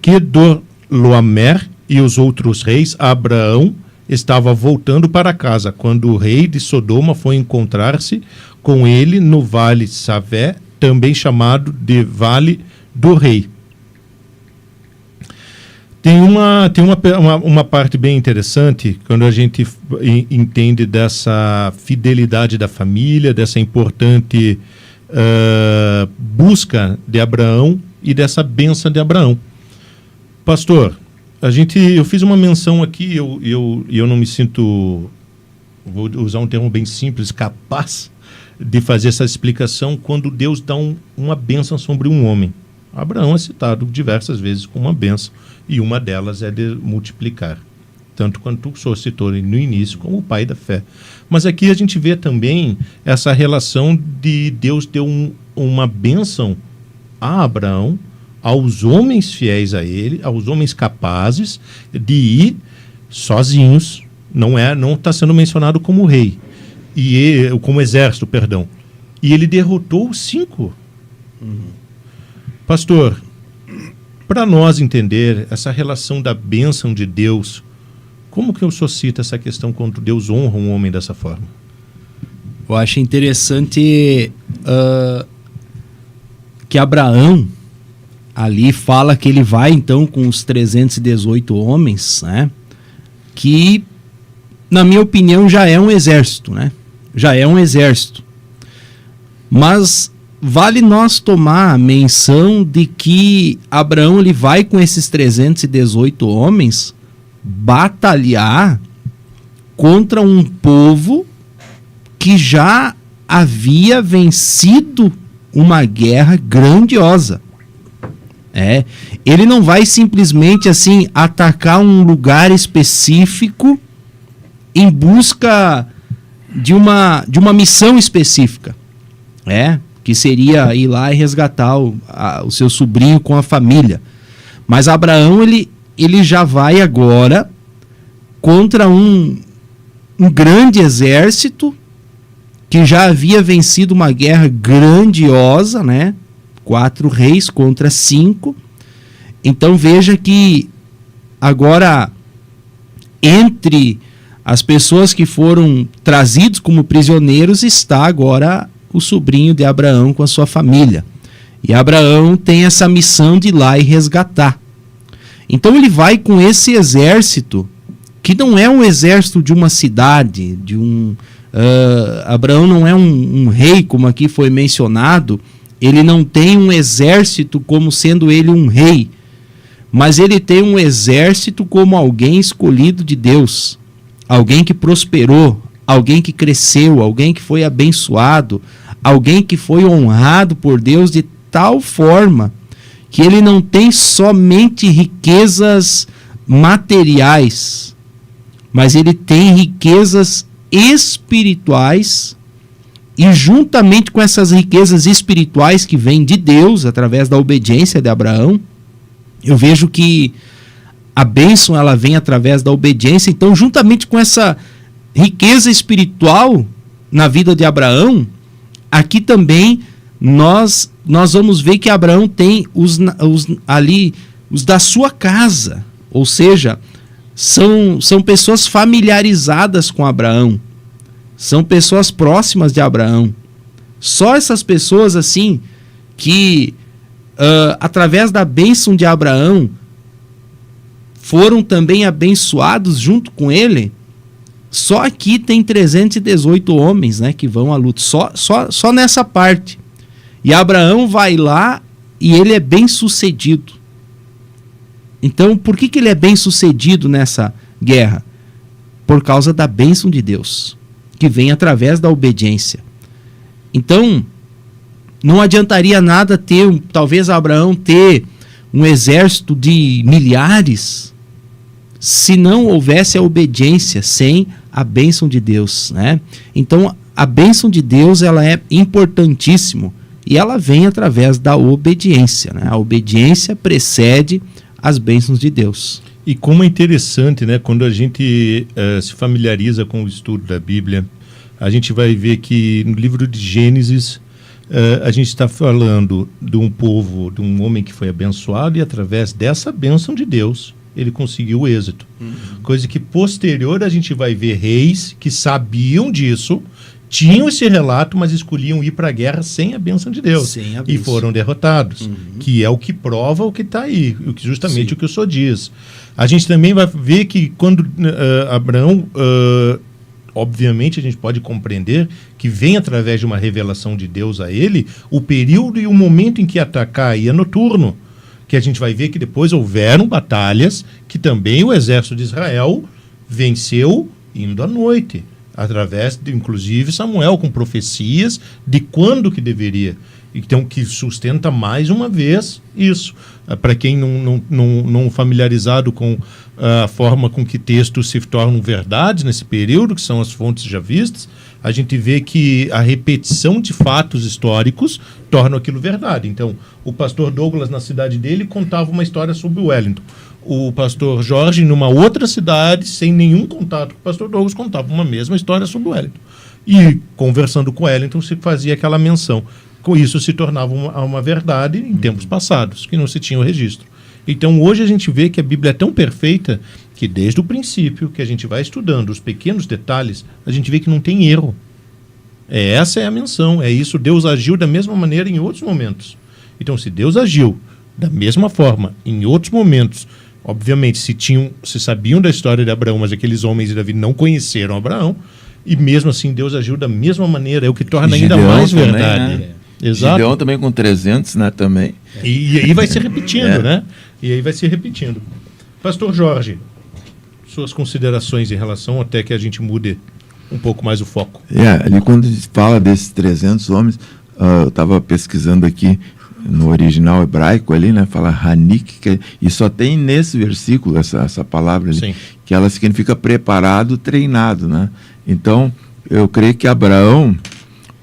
Quedorlaomer e os outros reis, Abraão estava voltando para casa, quando o rei de Sodoma foi encontrar-se com ele no Vale Savé, também chamado de Vale do Rei. Tem uma parte bem interessante quando a gente entende dessa fidelidade da família, dessa importante busca de Abraão e dessa bênção de Abraão. Pastor, eu fiz uma menção aqui, eu não me sinto, vou usar um termo bem simples, capaz de fazer essa explicação quando Deus dá uma bênção sobre um homem. Abraão é citado diversas vezes com uma bênção, e uma delas é de multiplicar, tanto quanto o senhor citou no início, como o pai da fé. Mas aqui a gente vê também essa relação de Deus deu uma bênção a Abraão, aos homens fiéis a ele, aos homens capazes de ir sozinhos, não está sendo mencionado como rei, como exército, perdão. E ele derrotou os 5. Pastor, para nós entender essa relação da bênção de Deus, como que o senhor cita essa questão quando Deus honra um homem dessa forma? Eu acho interessante que Abraão ali fala que ele vai então com os 318 homens, né? Que, na minha opinião, já é um exército, né? Já é um exército. Mas vale nós tomar a menção de que Abraão ele vai com esses 318 homens batalhar contra um povo que já havia vencido uma guerra grandiosa. Ele não vai simplesmente assim atacar um lugar específico em busca de uma missão específica, que seria ir lá e resgatar o seu sobrinho com a família. Mas Abraão ele já vai agora contra um grande exército que já havia vencido uma guerra grandiosa, né? 4 reis contra 5. Então veja que agora, entre as pessoas que foram trazidos como prisioneiros, está agora o sobrinho de Abraão com a sua família. E Abraão tem essa missão de ir lá e resgatar. Então ele vai com esse exército, que não é um exército de uma cidade, Abraão não é um rei, como aqui foi mencionado. Ele não tem um exército como sendo ele um rei, mas ele tem um exército como alguém escolhido de Deus, alguém que prosperou, alguém que cresceu, alguém que foi abençoado, alguém que foi honrado por Deus de tal forma que ele não tem somente riquezas materiais, mas ele tem riquezas espirituais. E juntamente com essas riquezas espirituais que vêm de Deus, através da obediência de Abraão, eu vejo que a bênção ela vem através da obediência. Então, juntamente com essa riqueza espiritual na vida de Abraão, aqui também nós vamos ver que Abraão tem os da sua casa, ou seja, são pessoas familiarizadas com Abraão. São pessoas próximas de Abraão. Só essas pessoas assim que através da bênção de Abraão foram também abençoados junto com ele. Só aqui tem 318 homens, né, que vão à luta, só nessa parte. E Abraão vai lá e ele é bem sucedido. Então, por que ele é bem sucedido nessa guerra? Por causa da bênção de Deus, que vem através da obediência. Então, não adiantaria nada talvez Abraão ter um exército de milhares, se não houvesse a obediência, sem a bênção de Deus, né? Então, a bênção de Deus, ela é importantíssima e ela vem através da obediência, né? A obediência precede as bênçãos de Deus. E como é interessante, né? Quando a gente se familiariza com o estudo da Bíblia, a gente vai ver que no livro de Gênesis, a gente está falando de um povo, de um homem que foi abençoado, e através dessa bênção de Deus, ele conseguiu o êxito. Coisa que posterior a gente vai ver reis que sabiam disso, tinham esse relato, mas escolhiam ir para a guerra sem a bênção de Deus. E foram derrotados. Que é o que prova o que está aí, justamente o que o senhor diz. A gente também vai ver que quando Abraão, obviamente a gente pode compreender que vem através de uma revelação de Deus a ele, o período e o momento em que atacar é noturno. Que a gente vai ver que depois houveram batalhas que também o exército de Israel venceu indo à noite, através de, inclusive, Samuel, com profecias de quando que deveria. Então, que sustenta mais uma vez isso. Para quem não familiarizado com a forma com que textos se tornam verdades nesse período, que são as fontes já vistas, a gente vê que a repetição de fatos históricos torna aquilo verdade. Então, o pastor Douglas, na cidade dele, contava uma história sobre o Wellington. O pastor Jorge, numa outra cidade, sem nenhum contato com o pastor Douglas, contava uma mesma história sobre o Wellington. E, conversando com o Wellington, se fazia aquela menção. Com isso, se tornava uma verdade em tempos passados, que não se tinha o registro. Então, hoje a gente vê que a Bíblia é tão perfeita que, desde o princípio, que a gente vai estudando os pequenos detalhes, a gente vê que não tem erro. Essa é a menção, é isso. Deus agiu da mesma maneira em outros momentos. Então, se Deus agiu da mesma forma em outros momentos, obviamente, se sabiam da história de Abraão, mas aqueles homens de Davi não conheceram Abraão, e mesmo assim Deus agiu da mesma maneira, é o que torna ainda mais também, verdade. Né? Exato. Gideão também com 300, né, também. E aí vai se repetindo, né? E aí vai se repetindo. Pastor Jorge, suas considerações em relação até que a gente mude um pouco mais o foco. Ali quando a gente fala desses 300 homens, eu estava pesquisando aqui no original hebraico ali, né, fala Hanik, e só tem nesse versículo essa palavra ali, sim, que ela significa preparado, treinado, né? Então, eu creio que Abraão,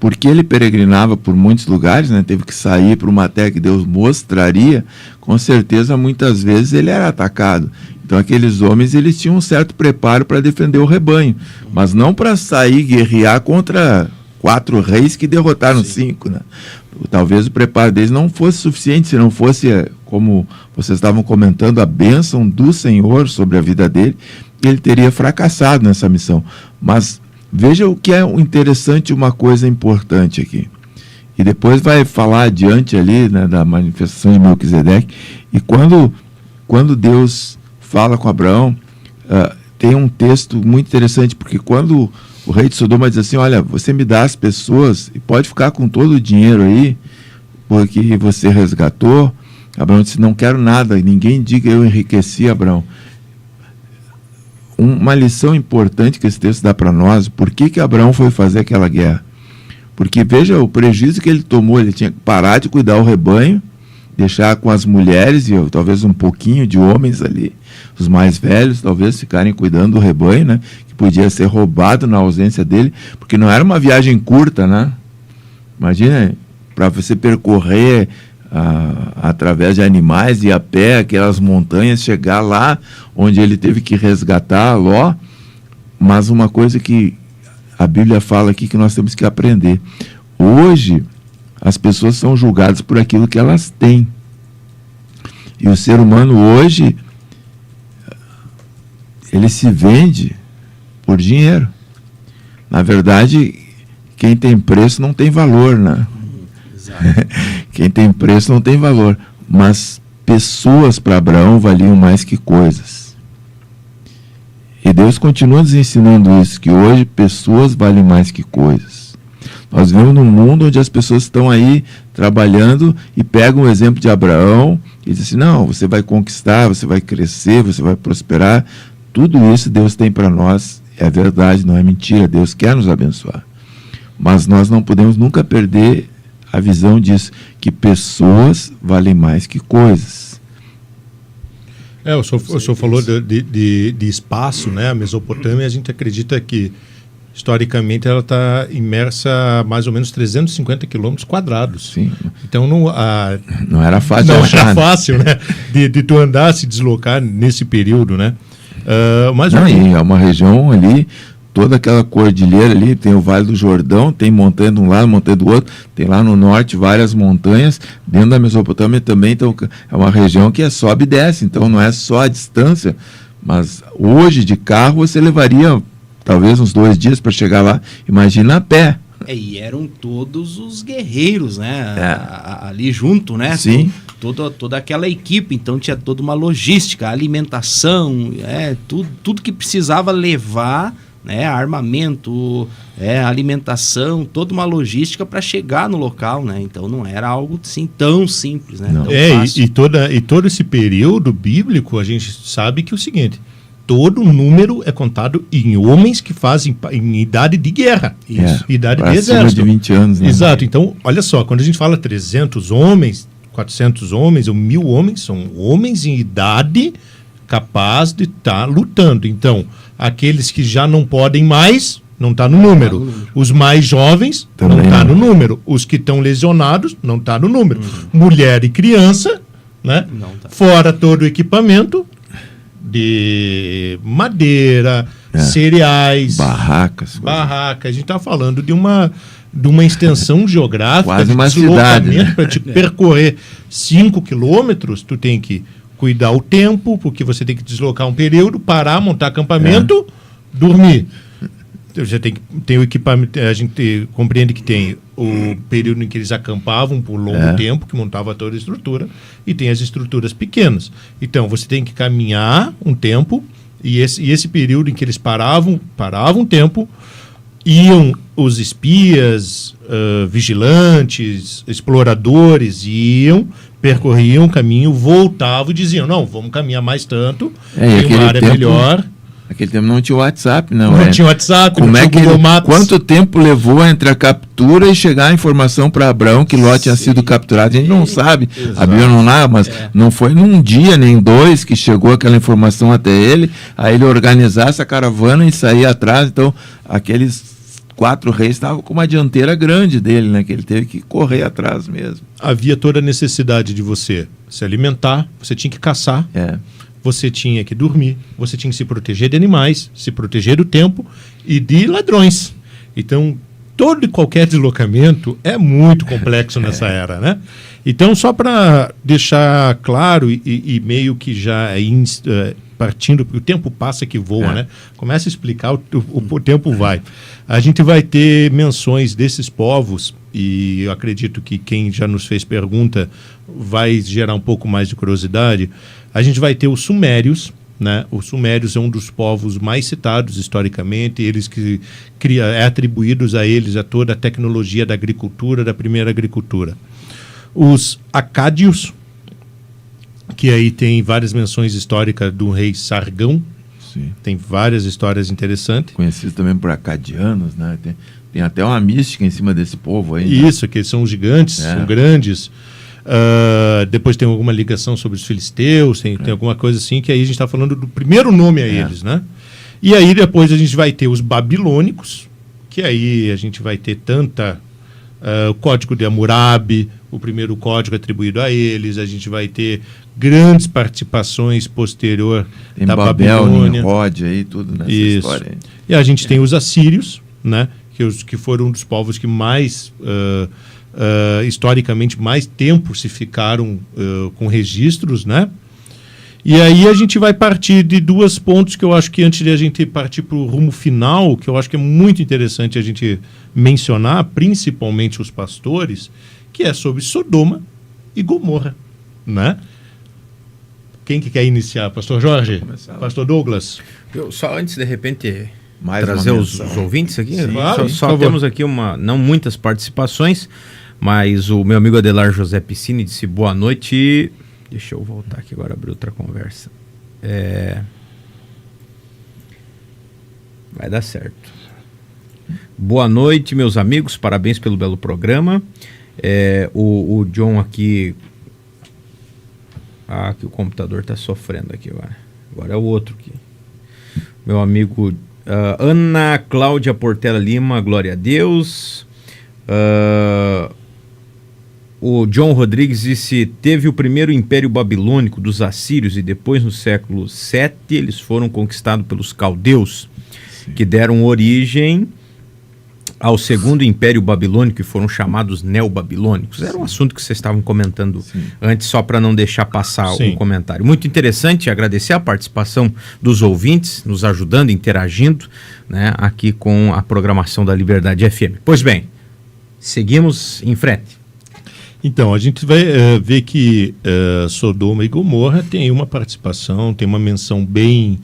porque ele peregrinava por muitos lugares, né, teve que sair para uma terra que Deus mostraria, com certeza muitas vezes ele era atacado. Então aqueles homens, eles tinham um certo preparo para defender o rebanho, mas não para sair guerrear contra 4 reis que derrotaram 5, né? Talvez o preparo deles não fosse suficiente, se não fosse, como vocês estavam comentando, a bênção do Senhor sobre a vida dele, ele teria fracassado nessa missão. Mas veja o que é interessante, uma coisa importante aqui. E depois vai falar adiante ali, né, da manifestação de Melquisedeque. E quando Deus fala com Abraão, tem um texto muito interessante, porque quando o rei de Sodoma diz assim, olha, você me dá as pessoas e pode ficar com todo o dinheiro aí, porque você resgatou. Abraão disse, não quero nada, ninguém diga eu enriqueci, Abraão. Uma lição importante que esse texto dá para nós, por que Abraão foi fazer aquela guerra? Porque veja o prejuízo que ele tomou, ele tinha que parar de cuidar do rebanho, deixar com as mulheres e talvez um pouquinho de homens ali, os mais velhos talvez ficarem cuidando do rebanho, né, que podia ser roubado na ausência dele, porque não era uma viagem curta, né? Imagina, para você percorrer através de animais e a pé, aquelas montanhas, chegar lá onde ele teve que resgatar Ló. Mas uma coisa que a Bíblia fala aqui que nós temos que aprender. Hoje, as pessoas são julgadas por aquilo que elas têm. E o ser humano hoje, ele se vende por dinheiro. Na verdade, quem tem preço não tem valor, né? Exato. Quem tem preço não tem valor. Mas pessoas para Abraão valiam mais que coisas. E Deus continua nos ensinando isso, que hoje pessoas valem mais que coisas. Nós vivemos num mundo onde as pessoas estão aí trabalhando e pegam o exemplo de Abraão e dizem assim, não, você vai conquistar, você vai crescer, você vai prosperar. Tudo isso Deus tem para nós, é verdade, não é mentira, Deus quer nos abençoar. Mas nós não podemos nunca perder a visão disso, que pessoas valem mais que coisas. O senhor falou de espaço, né? A Mesopotâmia, a gente acredita que historicamente ela está imersa a mais ou menos 350 quilômetros quadrados. Sim. Então não era fácil. Não era fácil, né? De tu andar, se deslocar nesse período, né? Mas e é uma região ali, toda aquela cordilheira ali, tem o Vale do Jordão, tem montanha de um lado, montanha do outro, tem lá no norte várias montanhas, dentro da Mesopotâmia também, então é uma região que sobe e desce, então não é só a distância, mas hoje de carro você levaria talvez uns 2 dias para chegar lá, imagina a pé. E eram todos os guerreiros, né? É. Ali junto, né? Sim. Toda aquela equipe, então tinha toda uma logística, alimentação, tudo que precisava levar, né? Armamento, alimentação, toda uma logística para chegar no local, né? Então não era algo assim tão simples, né? Não. Tão fácil. E todo esse período bíblico, a gente sabe que é o seguinte: todo número é contado em homens que fazem em idade de guerra. Isso. Idade de Acima exército. de 20 anos, né? Exato. Então, olha só, quando a gente fala 300 homens, 400 homens ou 1000 homens, são homens em idade capaz de estar lutando. Então, aqueles que já não podem mais, não está no número. Os mais jovens, também não está não. no número. Os que estão lesionados, não está no número. Mulher e criança, né? Não tá. Fora todo o equipamento de madeira, cereais, Barracas. barraca. A gente está falando de uma extensão geográfica, Quase de uma cidade, né? para te percorrer 5 quilômetros, tu tem que cuidar o tempo, porque você tem que deslocar um período, parar, montar acampamento, dormir. Você tem o equipamento, a gente compreende que tem o período em que eles acampavam por longo tempo, que montava toda a estrutura, e tem as estruturas pequenas. Então, você tem que caminhar um tempo, e esse período em que eles paravam um tempo, iam os espias, vigilantes, exploradores, percorriam o caminho, voltavam e diziam, não, vamos caminhar mais tanto, tem uma área melhor. Naquele tempo não tinha WhatsApp, não. Não tinha WhatsApp, Como não tinha Google Maps. Quanto tempo levou entre a captura e chegar a informação para Abraão que Ló tinha sido capturado? A gente não sabe. Exato. A Bíblia não narra, mas não foi num dia nem 2 que chegou aquela informação até ele, aí ele organizasse a caravana e sair atrás. Então, aqueles 4 reis estavam com uma dianteira grande dele, né? Que ele teve que correr atrás mesmo. Havia toda a necessidade de você se alimentar, você tinha que caçar, você tinha que dormir, você tinha que se proteger de animais, se proteger do tempo e de ladrões. Então, todo e qualquer deslocamento é muito complexo nessa era, né? Então, só para deixar claro e meio que já partindo, porque o tempo passa que voa, né? Começa a explicar, o tempo vai. A gente vai ter menções desses povos, e eu acredito que quem já nos fez pergunta vai gerar um pouco mais de curiosidade. A gente vai ter os sumérios, né? Os sumérios é um dos povos mais citados historicamente, eles que atribuídos a eles a toda a tecnologia da agricultura, da primeira agricultura. Os acádios, que aí tem várias menções históricas do rei Sargão. Sim. Tem várias histórias interessantes. Conhecidos também por acadianos, né? Tem até uma mística em cima desse povo aí. Né? Isso, que eles são gigantes, são grandes. Depois tem alguma ligação sobre os filisteus, tem alguma coisa assim, que aí a gente está falando do primeiro nome a eles, né? E aí depois a gente vai ter os babilônicos, que aí a gente vai ter o Código de Hammurabi, o primeiro código atribuído a eles, a gente vai ter grandes participações posterior tem da Babel, Babilônia. Nimrod aí, tudo nessa história aí. E a gente tem os assírios, né? Que foram um dos povos que mais, historicamente, mais tempo se ficaram com registros, né? E aí a gente vai partir de 2 pontos que eu acho que antes de a gente partir para o rumo final, que eu acho que é muito interessante a gente mencionar, principalmente os pastores, que é sobre Sodoma e Gomorra, né? Quem que quer iniciar? Pastor Jorge? Pastor Douglas? Eu, só antes, de repente, Mais trazer uma os menção. ouvintes aqui. Sim, claro, Só temos aqui não muitas participações, mas o meu amigo Adelar José Piscini disse boa noite. Deixa eu voltar aqui agora, abrir outra conversa. Vai dar certo. Boa noite, meus amigos. Parabéns pelo belo programa. O John aqui... que o computador está sofrendo aqui agora. Agora é o outro aqui. Meu amigo Ana Cláudia Portela Lima, glória a Deus. O John Rodrigues disse: teve o primeiro império babilônico dos assírios e depois no século VII eles foram conquistados pelos caldeus, que deram origem ao segundo império babilônico e foram chamados neobabilônicos. Era um assunto que vocês estavam comentando antes, só para não deixar passar o comentário. Muito interessante, agradecer a participação dos ouvintes, nos ajudando, interagindo, né, aqui com a programação da Liberdade FM. Pois bem, seguimos em frente. Então, a gente vai ver que Sodoma e Gomorra tem uma participação, tem uma menção bem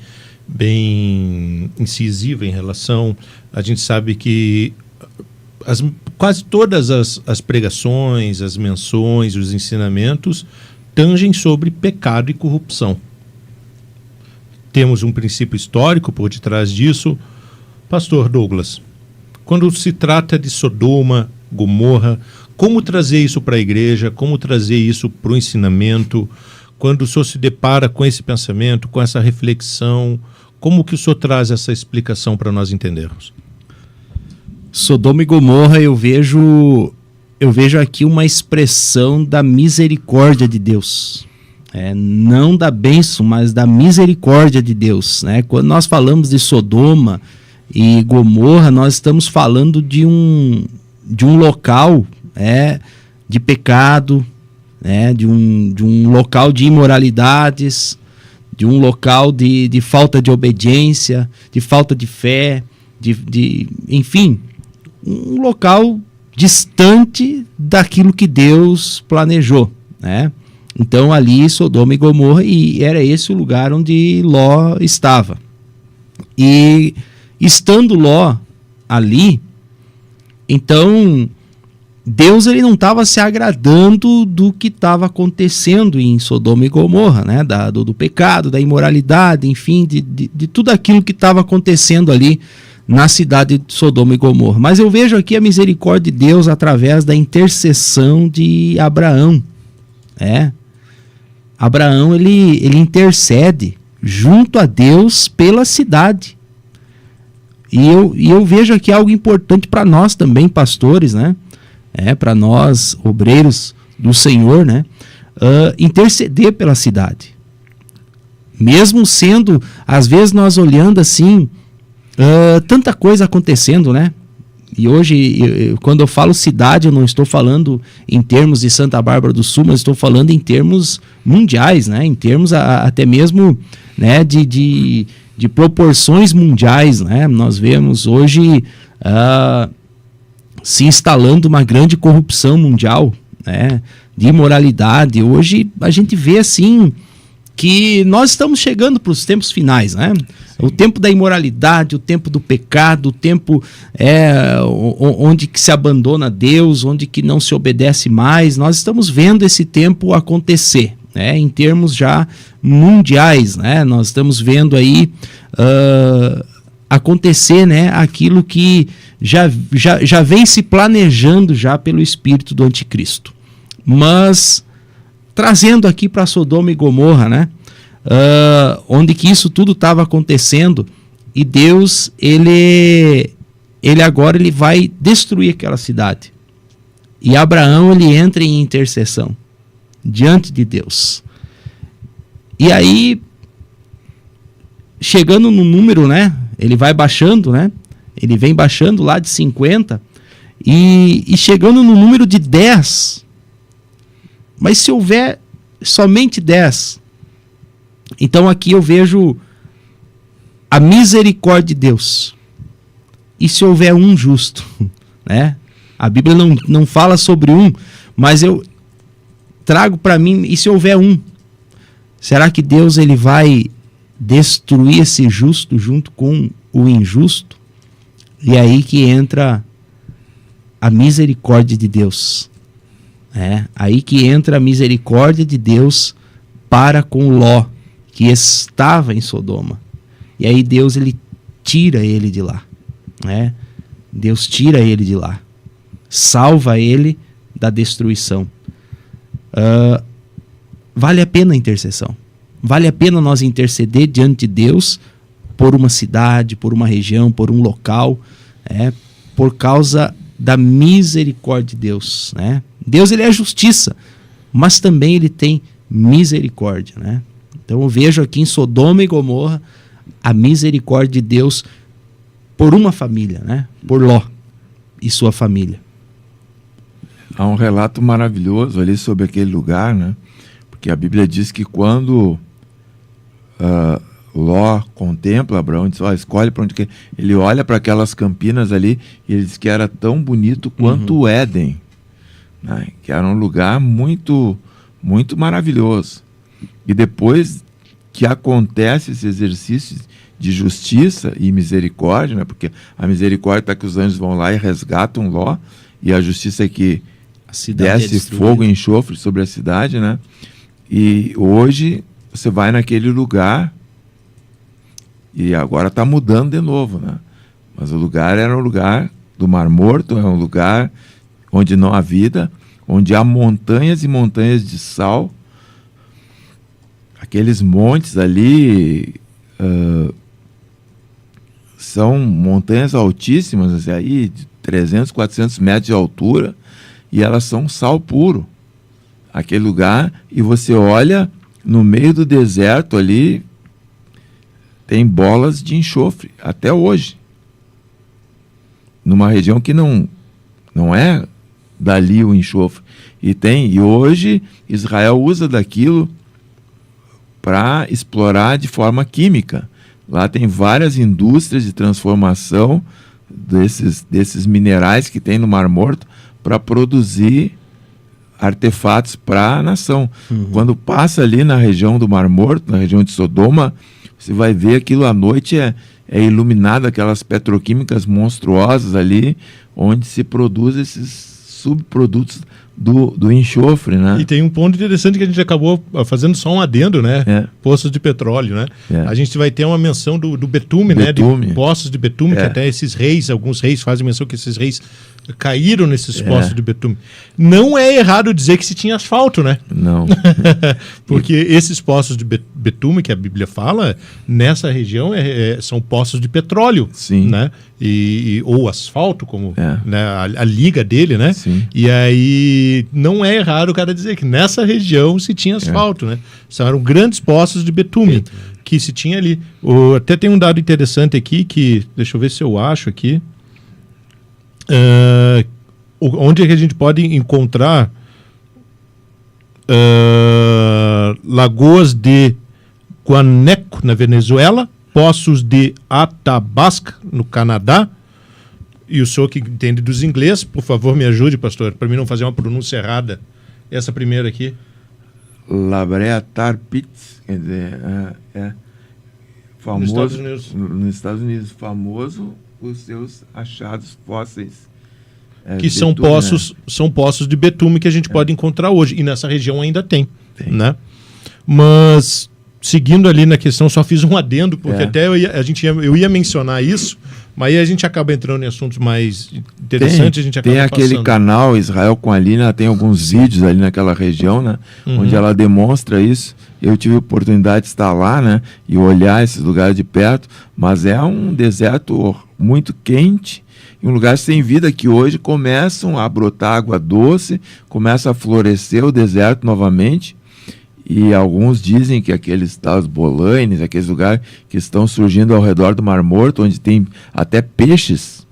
incisiva em relação... A gente sabe que quase todas as pregações, as menções, os ensinamentos tangem sobre pecado e corrupção. Temos um princípio histórico por detrás disso. Pastor Douglas, quando se trata de Sodoma, Gomorra, como trazer isso para a igreja, como trazer isso para o ensinamento, quando o senhor se depara com esse pensamento, com essa reflexão, como que o senhor traz essa explicação para nós entendermos? Sodoma e Gomorra, eu vejo aqui uma expressão da misericórdia de Deus. Não da bênção, mas da misericórdia de Deus, né? Quando nós falamos de Sodoma e Gomorra, nós estamos falando de um local de pecado, de um local de imoralidades, de um local de falta de obediência, de falta de fé, enfim, um local distante daquilo que Deus planejou, né? Então ali Sodoma e Gomorra, e era esse o lugar onde Ló estava. E estando Ló ali, então Deus ele não estava se agradando do que estava acontecendo em Sodoma e Gomorra, né? Do pecado, da imoralidade, enfim, de tudo aquilo que estava acontecendo ali na cidade de Sodoma e Gomorra. Mas eu vejo aqui a misericórdia de Deus através da intercessão de Abraão. Abraão ele intercede junto a Deus pela cidade. E eu vejo aqui algo importante para nós também, pastores, né? Para nós, obreiros do Senhor, né? Interceder pela cidade. Mesmo sendo, às vezes nós olhando assim, tanta coisa acontecendo, né? E hoje, quando eu falo cidade, eu não estou falando em termos de Santa Bárbara do Sul, mas estou falando em termos mundiais, né? Em termos até mesmo, né, de proporções mundiais, né? Nós vemos hoje se instalando uma grande corrupção mundial, né, de imoralidade. Hoje a gente vê assim que nós estamos chegando para os tempos finais, né? O tempo da imoralidade, o tempo do pecado, o tempo onde que se abandona Deus, onde que não se obedece mais. Nós estamos vendo esse tempo acontecer, né? Em termos já mundiais, né? Nós estamos vendo aí acontecer, né, aquilo que já vem se planejando já pelo espírito do anticristo. Mas trazendo aqui para Sodoma e Gomorra, né, onde que isso tudo estava acontecendo, e Deus ele agora ele vai destruir aquela cidade. E Abraão ele entra em intercessão diante de Deus. E aí, chegando no número, né, ele vai baixando, né? Ele vem baixando lá de 50 e chegando no número de 10. Mas se houver somente 10, Então aqui eu vejo a misericórdia de Deus. E se houver um justo, né? A Bíblia não fala sobre um, mas eu trago para mim, e se houver um, será que Deus ele vai destruir esse justo junto com o injusto? E é aí que entra a misericórdia de Deus. Aí que entra a misericórdia de Deus para com Ló, que estava em Sodoma. E aí Deus ele tira ele de lá. Deus tira ele de lá. Salva ele da destruição. Vale a pena a intercessão. Vale a pena nós interceder diante de Deus por uma cidade, por uma região, por um local, por causa da misericórdia de Deus. Deus ele é justiça, mas também ele tem misericórdia. Então eu vejo aqui em Sodoma e Gomorra a misericórdia de Deus por uma família, por Ló e sua família. Há um relato maravilhoso ali sobre aquele lugar, porque a Bíblia diz que quando Ló contempla Abraão, diz, escolhe para onde quer. Ele olha para aquelas campinas ali e ele diz que era tão bonito quanto o Éden, que era um lugar muito, muito maravilhoso. E depois que acontece esse exercício de justiça e misericórdia, porque a misericórdia está que os anjos vão lá e resgatam Ló, e a justiça é que desce fogo e enxofre sobre a cidade, E hoje você vai naquele lugar e agora está mudando de novo, Mas o lugar era um lugar do Mar Morto, é um lugar onde não há vida, onde há montanhas e montanhas de sal. Aqueles montes ali são montanhas altíssimas, aí de 300, 400 metros de altura, e elas são sal puro. Aquele lugar, e você olha no meio do deserto ali, tem bolas de enxofre, até hoje. Numa região que não é dali o enxofre. E hoje Israel usa daquilo para explorar de forma química. Lá tem várias indústrias de transformação desses minerais que tem no Mar Morto para produzir artefatos para a nação. Quando passa ali na região do Mar Morto, na região de Sodoma, você vai ver aquilo à noite é iluminado, aquelas petroquímicas monstruosas ali, onde se produz esses subprodutos do enxofre, E tem um ponto interessante que a gente acabou fazendo só um adendo, Poços de petróleo, A gente vai ter uma menção do betume, de poços de betume, que até esses reis, alguns reis fazem menção que esses reis caíram nesses poços de betume. Não é errado dizer que se tinha asfalto, Não. Porque esses poços de betume que a Bíblia fala, nessa região são poços de petróleo, Sim. Ou asfalto, como a liga dele, Sim. E aí não é errado o cara dizer que nessa região se tinha asfalto, Eram grandes poços de betume que se tinha ali. Até tem um dado interessante aqui que, deixa eu ver se eu acho aqui, onde é que a gente pode encontrar lagoas de Guaneco, na Venezuela, poços de Athabasca, no Canadá. E o senhor que entende dos inglês, por favor, me ajude, pastor, para mim não fazer uma pronúncia errada. Essa primeira aqui. Labrea Tar Pits, quer dizer, famoso Nos Estados Unidos. Nos Estados Unidos, famoso os seus achados fósseis. Que são poços de betume que a gente pode encontrar hoje. E nessa região ainda tem. Mas, seguindo ali na questão, só fiz um adendo, porque até eu ia mencionar isso, mas aí a gente acaba entrando em assuntos mais interessantes, a gente acaba Tem aquele passando. canal Israel com a Lina, tem alguns vídeos ali naquela região, onde ela demonstra isso. Eu tive a oportunidade de estar lá, e olhar esses lugares de perto, mas é um deserto muito quente, e um lugar sem vida que hoje começam a brotar água doce, começa a florescer o deserto novamente, e alguns dizem que aqueles tais bolaines, aqueles lugares que estão surgindo ao redor do Mar Morto, onde tem até peixes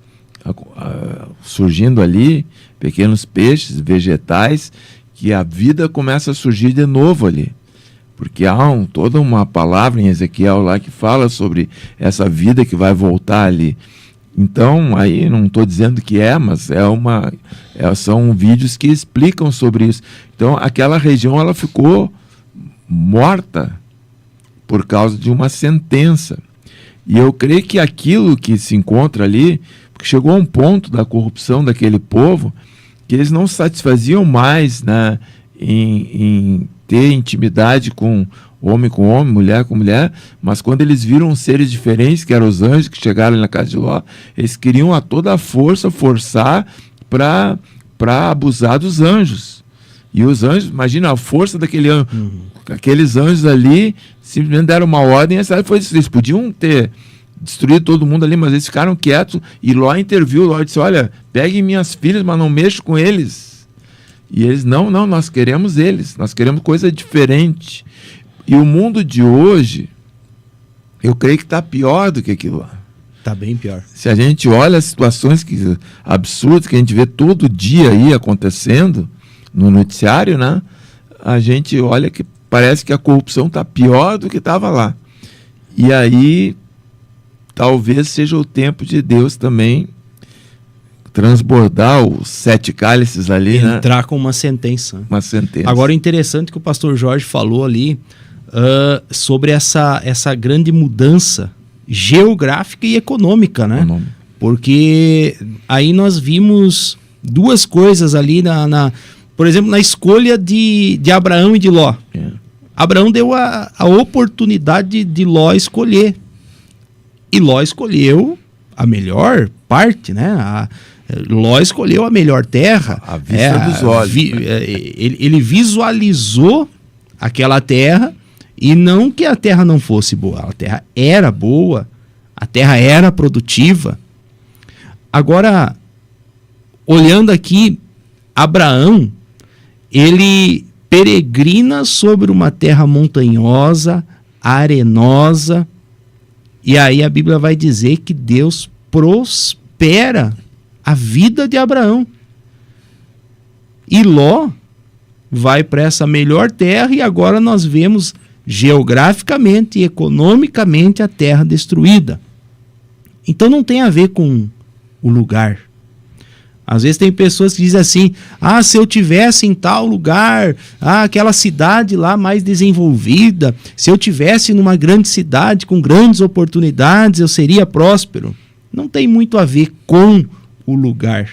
surgindo ali, pequenos peixes, vegetais, que a vida começa a surgir de novo ali. Porque há toda uma palavra em Ezequiel lá que fala sobre essa vida que vai voltar ali. Então, aí não estou dizendo que mas são vídeos que explicam sobre isso. Então, aquela região ela ficou morta por causa de uma sentença. E eu creio que aquilo que se encontra ali, porque chegou a um ponto da corrupção daquele povo, que eles não se satisfaziam mais, né, em ter intimidade com homem, mulher com mulher, mas quando eles viram seres diferentes, que eram os anjos que chegaram ali na casa de Ló, eles queriam a toda a força forçar para abusar dos anjos. E os anjos, imagina a força daquele anjo, aqueles anjos ali simplesmente deram uma ordem, eles podiam ter destruído todo mundo ali, mas eles ficaram quietos, e Ló interviu, Ló disse, olha, peguem minhas filhas, mas não mexam com eles. E eles, não, nós queremos eles, nós queremos coisa diferente. E o mundo de hoje, eu creio que está pior do que aquilo lá. Está bem pior. Se a gente olha as situações absurdas que a gente vê todo dia aí acontecendo no noticiário, né? A gente olha que parece que a corrupção está pior do que estava lá. E aí, talvez seja o tempo de Deus também transbordar os 7 cálices ali, entrar com uma sentença. Uma sentença. Agora, interessante que o pastor Jorge falou ali sobre essa grande mudança geográfica e econômica, né? Porque aí nós vimos duas coisas ali, por exemplo, na escolha de Abraão e de Ló. Abraão deu a oportunidade de Ló escolher. E Ló escolheu a melhor parte, né? Ló escolheu a melhor terra. A vista dos olhos. Ele visualizou aquela terra, e não que a terra não fosse boa. A terra era boa, a terra era produtiva. Agora, olhando aqui, Abraão, ele peregrina sobre uma terra montanhosa, arenosa, e aí a Bíblia vai dizer que Deus prospera a vida de Abraão. E Ló vai para essa melhor terra, e agora nós vemos geograficamente e economicamente a terra destruída. Então não tem a ver com o lugar. Às vezes tem pessoas que dizem assim, se eu tivesse em tal lugar, aquela cidade lá mais desenvolvida, se eu tivesse numa grande cidade com grandes oportunidades, eu seria próspero. Não tem muito a ver com o lugar,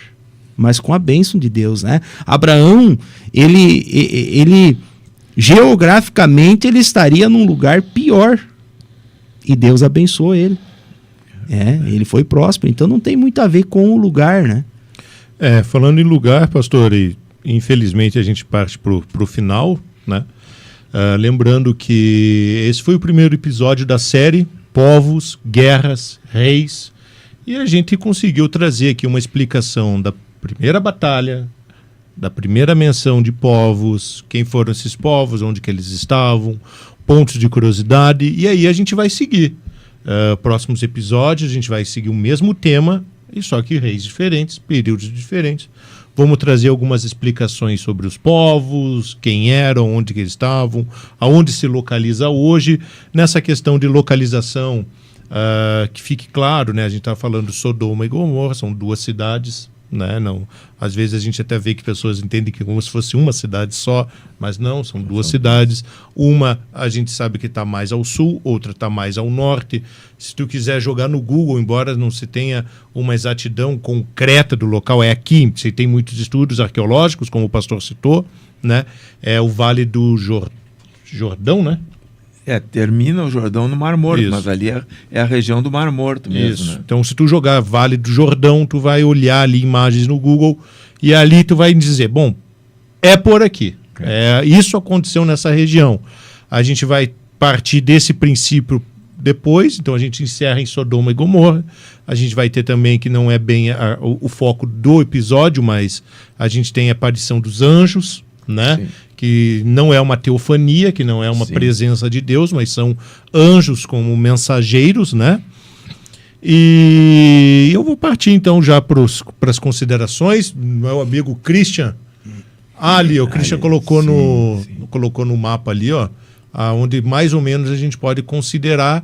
mas com a bênção de Deus, né? Abraão, ele geograficamente ele estaria num lugar pior, e Deus abençoou ele. Ele foi próspero, então não tem muito a ver com o lugar, né? Falando em lugar, pastor, e infelizmente a gente parte pro final, né? Lembrando que esse foi o primeiro episódio da série Povos, Guerras, Reis, e a gente conseguiu trazer aqui uma explicação da primeira batalha, da primeira menção de povos, quem foram esses povos, onde que eles estavam, pontos de curiosidade, e aí a gente vai seguir. Próximos episódios a gente vai seguir o mesmo tema, e só que reis diferentes, períodos diferentes. Vamos trazer algumas explicações sobre os povos, quem eram, onde que eles estavam, aonde se localiza hoje. Nessa questão de localização, que fique claro, né? A gente está falando Sodoma e Gomorra, são 2 cidades, né? Não, às vezes a gente até vê que pessoas entendem que é como se fosse uma cidade só, mas não, são 2 cidades. Uma a gente sabe que está mais ao sul, outra está mais ao norte. Se tu quiser jogar no Google, embora não se tenha uma exatidão concreta do local, é aqui. Você tem muitos estudos arqueológicos, como o pastor citou, né? É o Vale do Jordão, né? Termina o Jordão no Mar Morto, mas ali é a região do Mar Morto mesmo. Né? Então, se tu jogar Vale do Jordão, tu vai olhar ali imagens no Google, e ali tu vai dizer, bom, é por aqui. Isso aconteceu nessa região. A gente vai partir desse princípio depois, então a gente encerra em Sodoma e Gomorra. A gente vai ter também, que não é bem o foco do episódio, mas a gente tem a aparição dos anjos, né? Sim. Que não é uma teofania, que não é uma presença de Deus, mas são anjos como mensageiros, né? E eu vou partir então já para as considerações. Meu amigo Christian, ali, o Christian colocou no mapa ali, ó, onde mais ou menos a gente pode considerar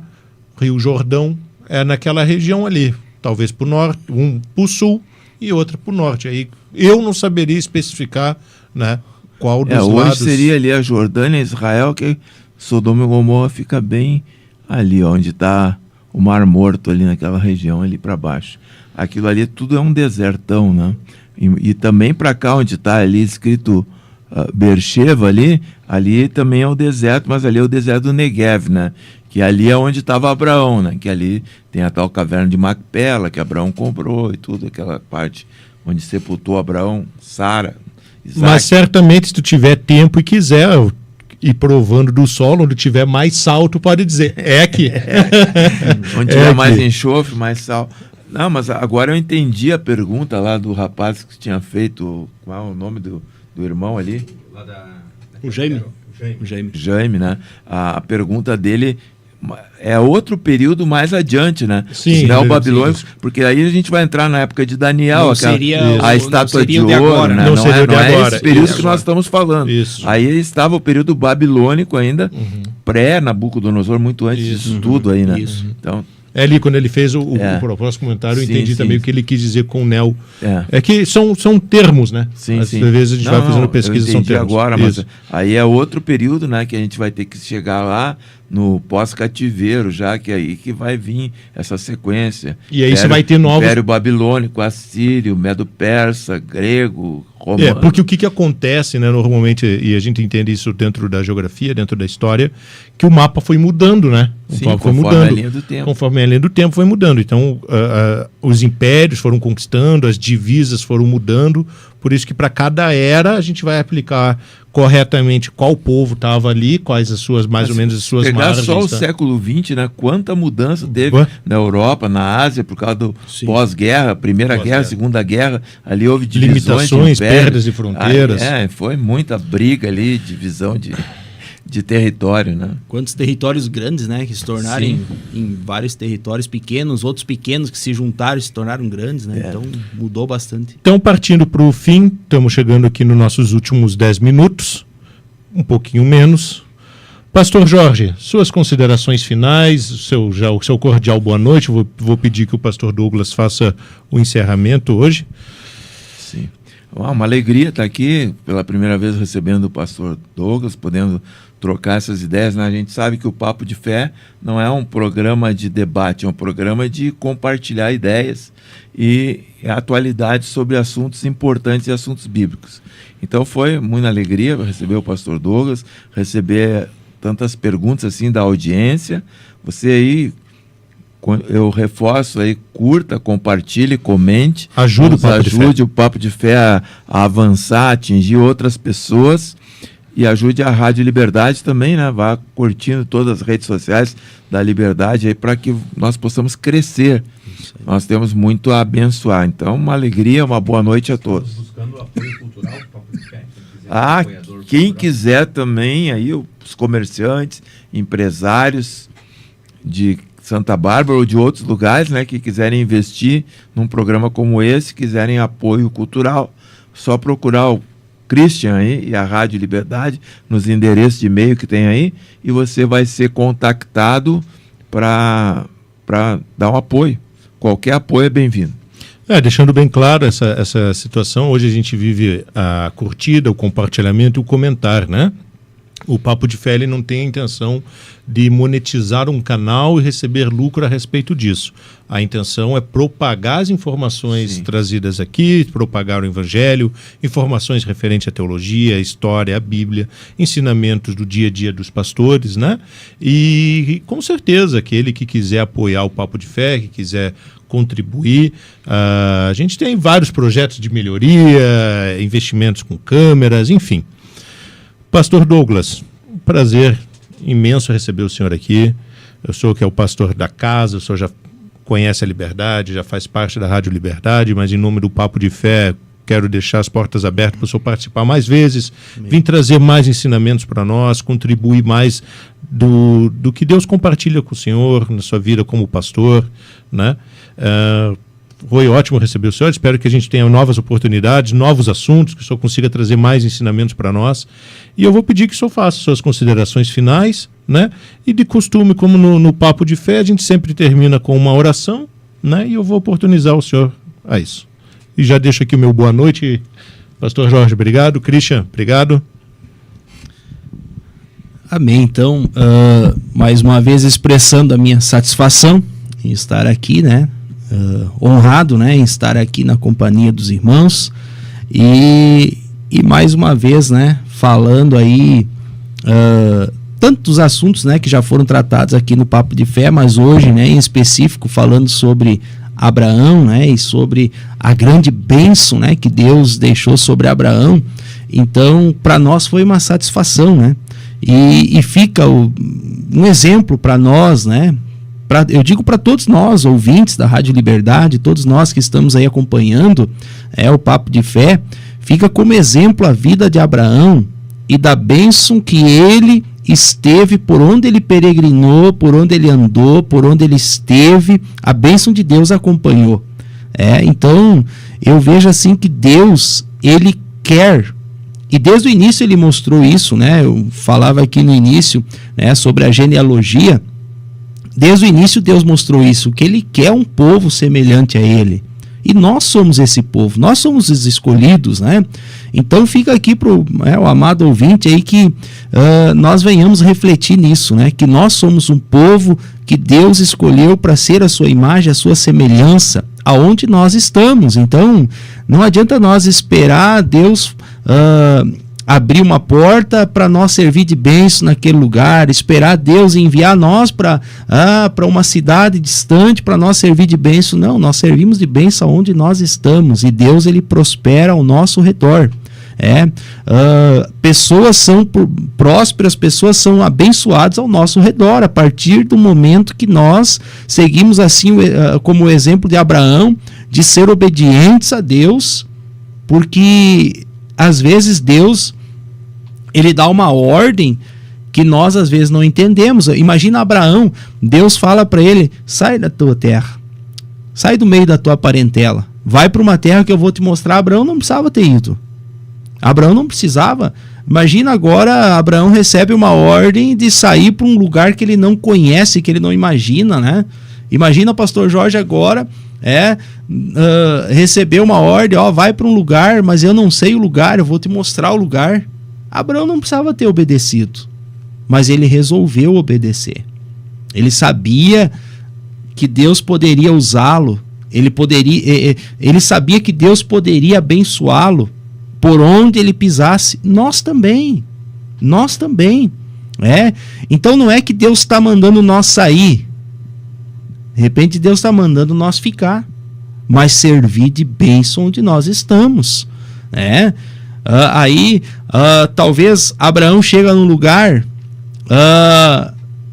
Rio Jordão é naquela região ali, talvez para o norte, um para o sul e outra para o norte. Aí eu não saberia especificar, né, qual dos hoje lados. Seria ali a Jordânia e Israel, que Sodoma e Gomorra fica bem ali, onde está o Mar Morto, ali naquela região ali para baixo. Aquilo ali tudo é um desertão, né? E também para cá, onde está ali escrito Beersheba ali também é o deserto, mas ali é o deserto do Negev, né? Que ali é onde estava Abraão, né? Que ali tem a tal caverna de Macpela, que Abraão comprou e tudo, aquela parte onde sepultou Abraão, Sara, Isaac. Mas certamente, se tu tiver tempo e quiser ir provando do solo, onde tiver mais sal, tu pode dizer, é aqui. Onde tiver mais enxofre, mais sal. Não, mas agora eu entendi a pergunta lá do rapaz que tinha feito, qual é o nome do irmão ali? O Jaime. Jaime, né? A pergunta dele é outro período mais adiante, né? Sim, o Babilônio, porque aí a gente vai entrar na época de Daniel, Não seria a estátua de ouro, agora, né? Não seria de agora. É esse período que nós estamos falando. Isso. Aí estava o período babilônico ainda, pré-Nabucodonosor, muito antes disso tudo aí, né? Isso. Então, É ali, quando ele fez o próximo comentário, eu Sim, entendi sim. também o que ele quis dizer com Neo. É. É que são termos, né? Sim, Às sim. vezes a gente vai fazendo pesquisa, eu são entendi termos. agora, mas Isso. aí é outro período, né, que a gente vai ter que chegar lá no pós-cativeiro, já que é aí que vai vir essa sequência. E aí você vai ter novos... Império Babilônico, Assírio, Medo-Persa, Grego, Romano. Porque o que acontece, né, normalmente, e a gente entende isso dentro da geografia, dentro da história, que o mapa foi mudando, né? Sim, mapa foi conforme mudando. a linha do tempo. Conforme a linha do tempo foi mudando. Então, os impérios foram conquistando, as divisas foram mudando, por isso que para cada era a gente vai aplicar corretamente qual povo estava ali, quais as suas, mais ou menos as suas pegar margens. só o tá? século XX, né? Quanta mudança teve na Europa, na Ásia, por causa do pós-guerra, Primeira Guerra, Segunda Guerra, ali houve divisões, limitações, de impérios. perdas de fronteiras. Foi muita briga ali, divisão de território, né? Quantos territórios grandes, né? Que se tornaram em vários territórios pequenos, outros pequenos que se juntaram e se tornaram grandes, né? Então mudou bastante. Então, partindo para o fim, estamos chegando aqui nos nossos últimos 10 minutos, um pouquinho menos. Pastor Jorge, suas considerações finais, o seu cordial boa noite. Vou pedir que o pastor Douglas faça o encerramento hoje. Sim. Uma alegria estar aqui, pela primeira vez recebendo o pastor Douglas, podendo trocar essas ideias, né? A gente sabe que o Papo de Fé não é um programa de debate, é um programa de compartilhar ideias e atualidades sobre assuntos importantes e assuntos bíblicos. Então foi muita alegria receber o pastor Douglas, receber tantas perguntas assim da audiência. Você aí, eu reforço aí, curta, compartilhe, comente. Ajude o Papo de Fé a avançar, a atingir outras pessoas. E ajude a Rádio Liberdade também, né? Vá curtindo todas as redes sociais da Liberdade aí para que nós possamos crescer. Nós temos muito a abençoar. Então, uma alegria, uma boa noite a todos. Buscando apoio cultural do Papo de Fé. Quem quiser também, aí os comerciantes, empresários de Santa Bárbara ou de outros lugares, né, que quiserem investir num programa como esse, quiserem apoio cultural, só procurar o Christian aí e a Rádio Liberdade nos endereços de e-mail que tem aí, e você vai ser contactado para dar um apoio. Qualquer apoio é bem-vindo. Deixando bem claro essa situação, hoje a gente vive a curtida, o compartilhamento e o comentário, né? O Papo de Fé ele não tem a intenção de monetizar um canal e receber lucro a respeito disso. A intenção é propagar as informações trazidas aqui, propagar o Evangelho, informações referentes à teologia, à história, à Bíblia, ensinamentos do dia a dia dos pastores, né? E com certeza, aquele que quiser apoiar o Papo de Fé, que quiser contribuir, a gente tem vários projetos de melhoria, investimentos com câmeras, enfim. Pastor Douglas, um prazer imenso receber o senhor aqui. Eu sou que é o pastor da casa, o senhor já conhece a Liberdade, já faz parte da Rádio Liberdade, mas em nome do Papo de Fé, quero deixar as portas abertas para o senhor participar mais vezes, vir trazer mais ensinamentos para nós, contribuir mais do que Deus compartilha com o senhor na sua vida como pastor, né? Foi ótimo receber o senhor. Espero que a gente tenha novas oportunidades, novos assuntos, que o senhor consiga trazer mais ensinamentos para nós. E eu vou pedir que o senhor faça suas considerações finais, né? E de costume, como no Papo de Fé, a gente sempre termina com uma oração, né? E eu vou oportunizar o senhor a isso. E já deixo aqui o meu boa noite. Pastor Jorge, obrigado. Christian, obrigado. Amém. Então, mais uma vez expressando a minha satisfação em estar aqui, né? Honrado, né, em estar aqui na companhia dos irmãos e mais uma vez, né, falando aí tantos assuntos, né, que já foram tratados aqui no Papo de Fé, mas hoje, né, em específico falando sobre Abraão, né, e sobre a grande bênção, né, que Deus deixou sobre Abraão. Então, para nós foi uma satisfação, né, e fica um exemplo para nós, né. Eu digo para todos nós, ouvintes da Rádio Liberdade, todos nós que estamos aí acompanhando o Papo de Fé, fica como exemplo a vida de Abraão e da bênção que ele esteve, por onde ele peregrinou, por onde ele andou, por onde ele esteve, a bênção de Deus acompanhou. Então, eu vejo assim que Deus, ele quer, e desde o início ele mostrou isso, né? Eu falava aqui no início, né, sobre a genealogia. Desde o início Deus mostrou isso, que ele quer um povo semelhante a ele. E nós somos esse povo, nós somos os escolhidos, né? Então fica aqui para o amado ouvinte aí que nós venhamos refletir nisso, né? Que nós somos um povo que Deus escolheu para ser a sua imagem, a sua semelhança, aonde nós estamos. Então não adianta nós esperar Deus abrir uma porta para nós servir de bênção naquele lugar, esperar Deus enviar nós para uma cidade distante para nós servir de bênção. Não, nós servimos de bênção onde nós estamos e Deus, ele prospera ao nosso redor. Pessoas são prósperas, pessoas são abençoadas ao nosso redor a partir do momento que nós seguimos assim como o exemplo de Abraão, de ser obedientes a Deus, porque às vezes Deus, ele dá uma ordem que nós às vezes não entendemos. Imagina Abraão, Deus fala para ele: sai da tua terra, sai do meio da tua parentela, vai para uma terra que eu vou te mostrar. Abraão não precisava ter ido. Abraão não precisava. Imagina agora, Abraão recebe uma ordem de sair para um lugar que ele não conhece, que ele não imagina, né? Imagina o pastor Jorge agora recebeu uma ordem, vai para um lugar, mas eu não sei o lugar, eu vou te mostrar o lugar. Abraão não precisava ter obedecido, mas ele resolveu obedecer. Ele sabia que Deus poderia usá-lo, ele sabia que Deus poderia abençoá-lo por onde ele pisasse. Nós também. Então não é que Deus está mandando nós sair, de repente Deus está mandando nós ficar, mas servir de bênção onde nós estamos. Talvez Abraão chega num lugar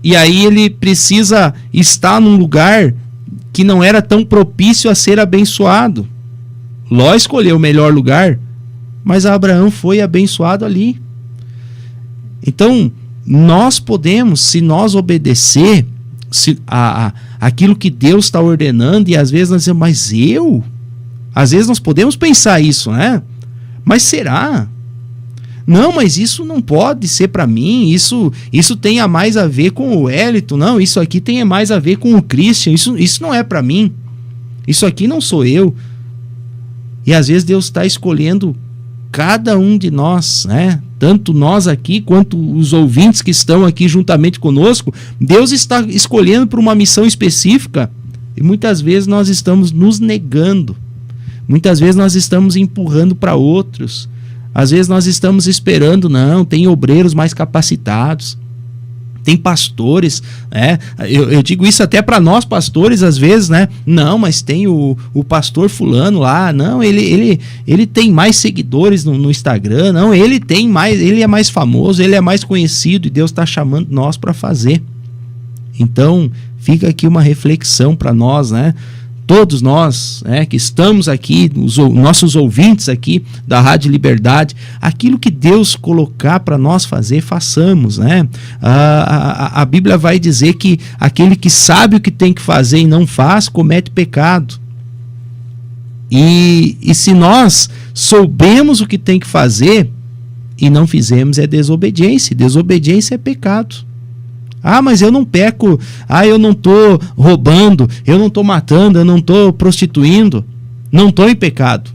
e aí ele precisa estar num lugar que não era tão propício a ser abençoado. Ló escolheu o melhor lugar, mas Abraão foi abençoado ali. Então nós podemos, se nós obedecer aquilo que Deus está ordenando, e às vezes nós dizemos, mas às vezes nós podemos pensar isso, né? Mas será? Não, mas isso não pode ser para mim, isso tem mais a ver com o Wellington, não, isso aqui tem mais a ver com o Christian, isso não é para mim, isso aqui não sou eu. E às vezes Deus está escolhendo cada um de nós, né? Tanto nós aqui quanto os ouvintes que estão aqui juntamente conosco. Deus está escolhendo para uma missão específica e muitas vezes nós estamos nos negando, muitas vezes nós estamos empurrando para outros, às vezes nós estamos esperando, não, tem obreiros mais capacitados, tem pastores, né? Eu digo isso até para nós pastores às vezes, né? Não, mas tem o pastor fulano lá, não, ele tem mais seguidores no Instagram, não, ele é mais famoso, ele é mais conhecido e Deus está chamando nós para fazer. Então fica aqui uma reflexão para nós, né? Todos nós, que estamos aqui, os nossos ouvintes aqui da Rádio Liberdade, aquilo que Deus colocar para nós fazer, façamos, né? A Bíblia vai dizer que aquele que sabe o que tem que fazer e não faz, comete pecado. E se nós soubemos o que tem que fazer e não fizemos, é desobediência. Desobediência é pecado. Ah, mas eu não peco. Ah, eu não estou roubando. Eu não estou matando. Eu não estou prostituindo. Não estou em pecado.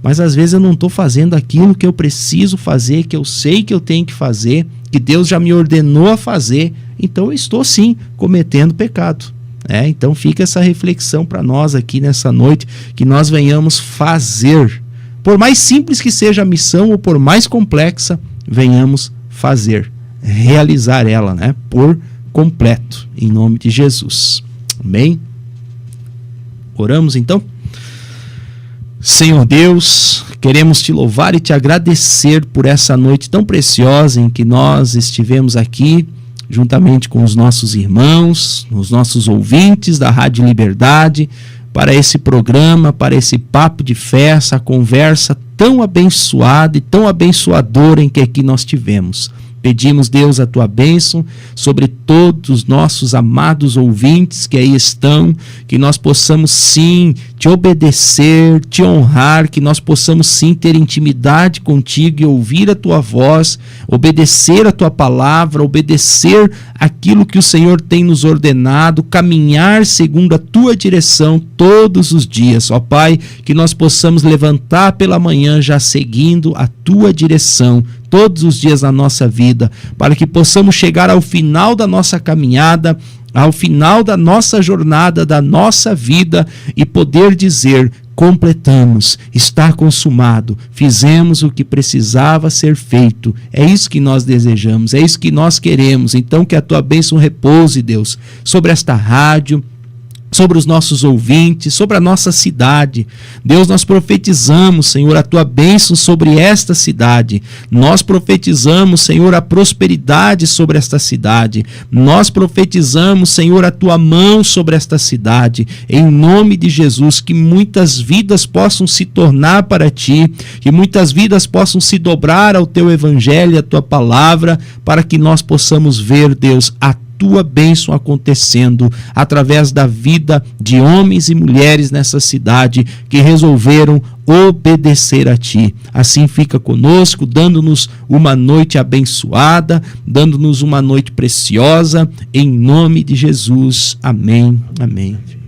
Mas às vezes eu não estou fazendo aquilo que eu preciso fazer, que eu sei que eu tenho que fazer, que Deus já me ordenou a fazer. Então eu estou sim cometendo pecado. Então fica essa reflexão para nós aqui nessa noite, que nós venhamos fazer. Por mais simples que seja a missão ou por mais complexa, venhamos fazer, realizar ela, por completo, em nome de Jesus. Amém? Oramos então? Senhor Deus, queremos te louvar e te agradecer por essa noite tão preciosa em que nós estivemos aqui, juntamente com os nossos irmãos, os nossos ouvintes da Rádio Liberdade, para esse programa, para esse papo de fé, essa conversa tão abençoada e tão abençoadora em que aqui nós tivemos. Pedimos, Deus, a tua bênção sobre todos os nossos amados ouvintes que aí estão, que nós possamos sim te obedecer, te honrar, que nós possamos sim ter intimidade contigo e ouvir a tua voz, obedecer a tua palavra, obedecer aquilo que o Senhor tem nos ordenado, caminhar segundo a tua direção todos os dias. Ó Pai, que nós possamos levantar pela manhã já seguindo a tua direção todos os dias da nossa vida, para que possamos chegar ao final da nossa caminhada, ao final da nossa jornada, da nossa vida, e poder dizer: completamos, está consumado, fizemos o que precisava ser feito. É isso que nós desejamos, é isso que nós queremos. Então que a tua bênção repouse, Deus, sobre esta rádio, sobre os nossos ouvintes, sobre a nossa cidade. Deus, nós profetizamos, Senhor, a tua bênção sobre esta cidade. Nós profetizamos, Senhor, a prosperidade sobre esta cidade. Nós profetizamos, Senhor, a tua mão sobre esta cidade. Em nome de Jesus, que muitas vidas possam se tornar para ti, que muitas vidas possam se dobrar ao teu evangelho, à tua palavra, para que nós possamos ver, Deus, a tua bênção acontecendo através da vida de homens e mulheres nessa cidade que resolveram obedecer a ti. Assim fica conosco, dando-nos uma noite abençoada, dando-nos uma noite preciosa, em nome de Jesus. Amém. Amém.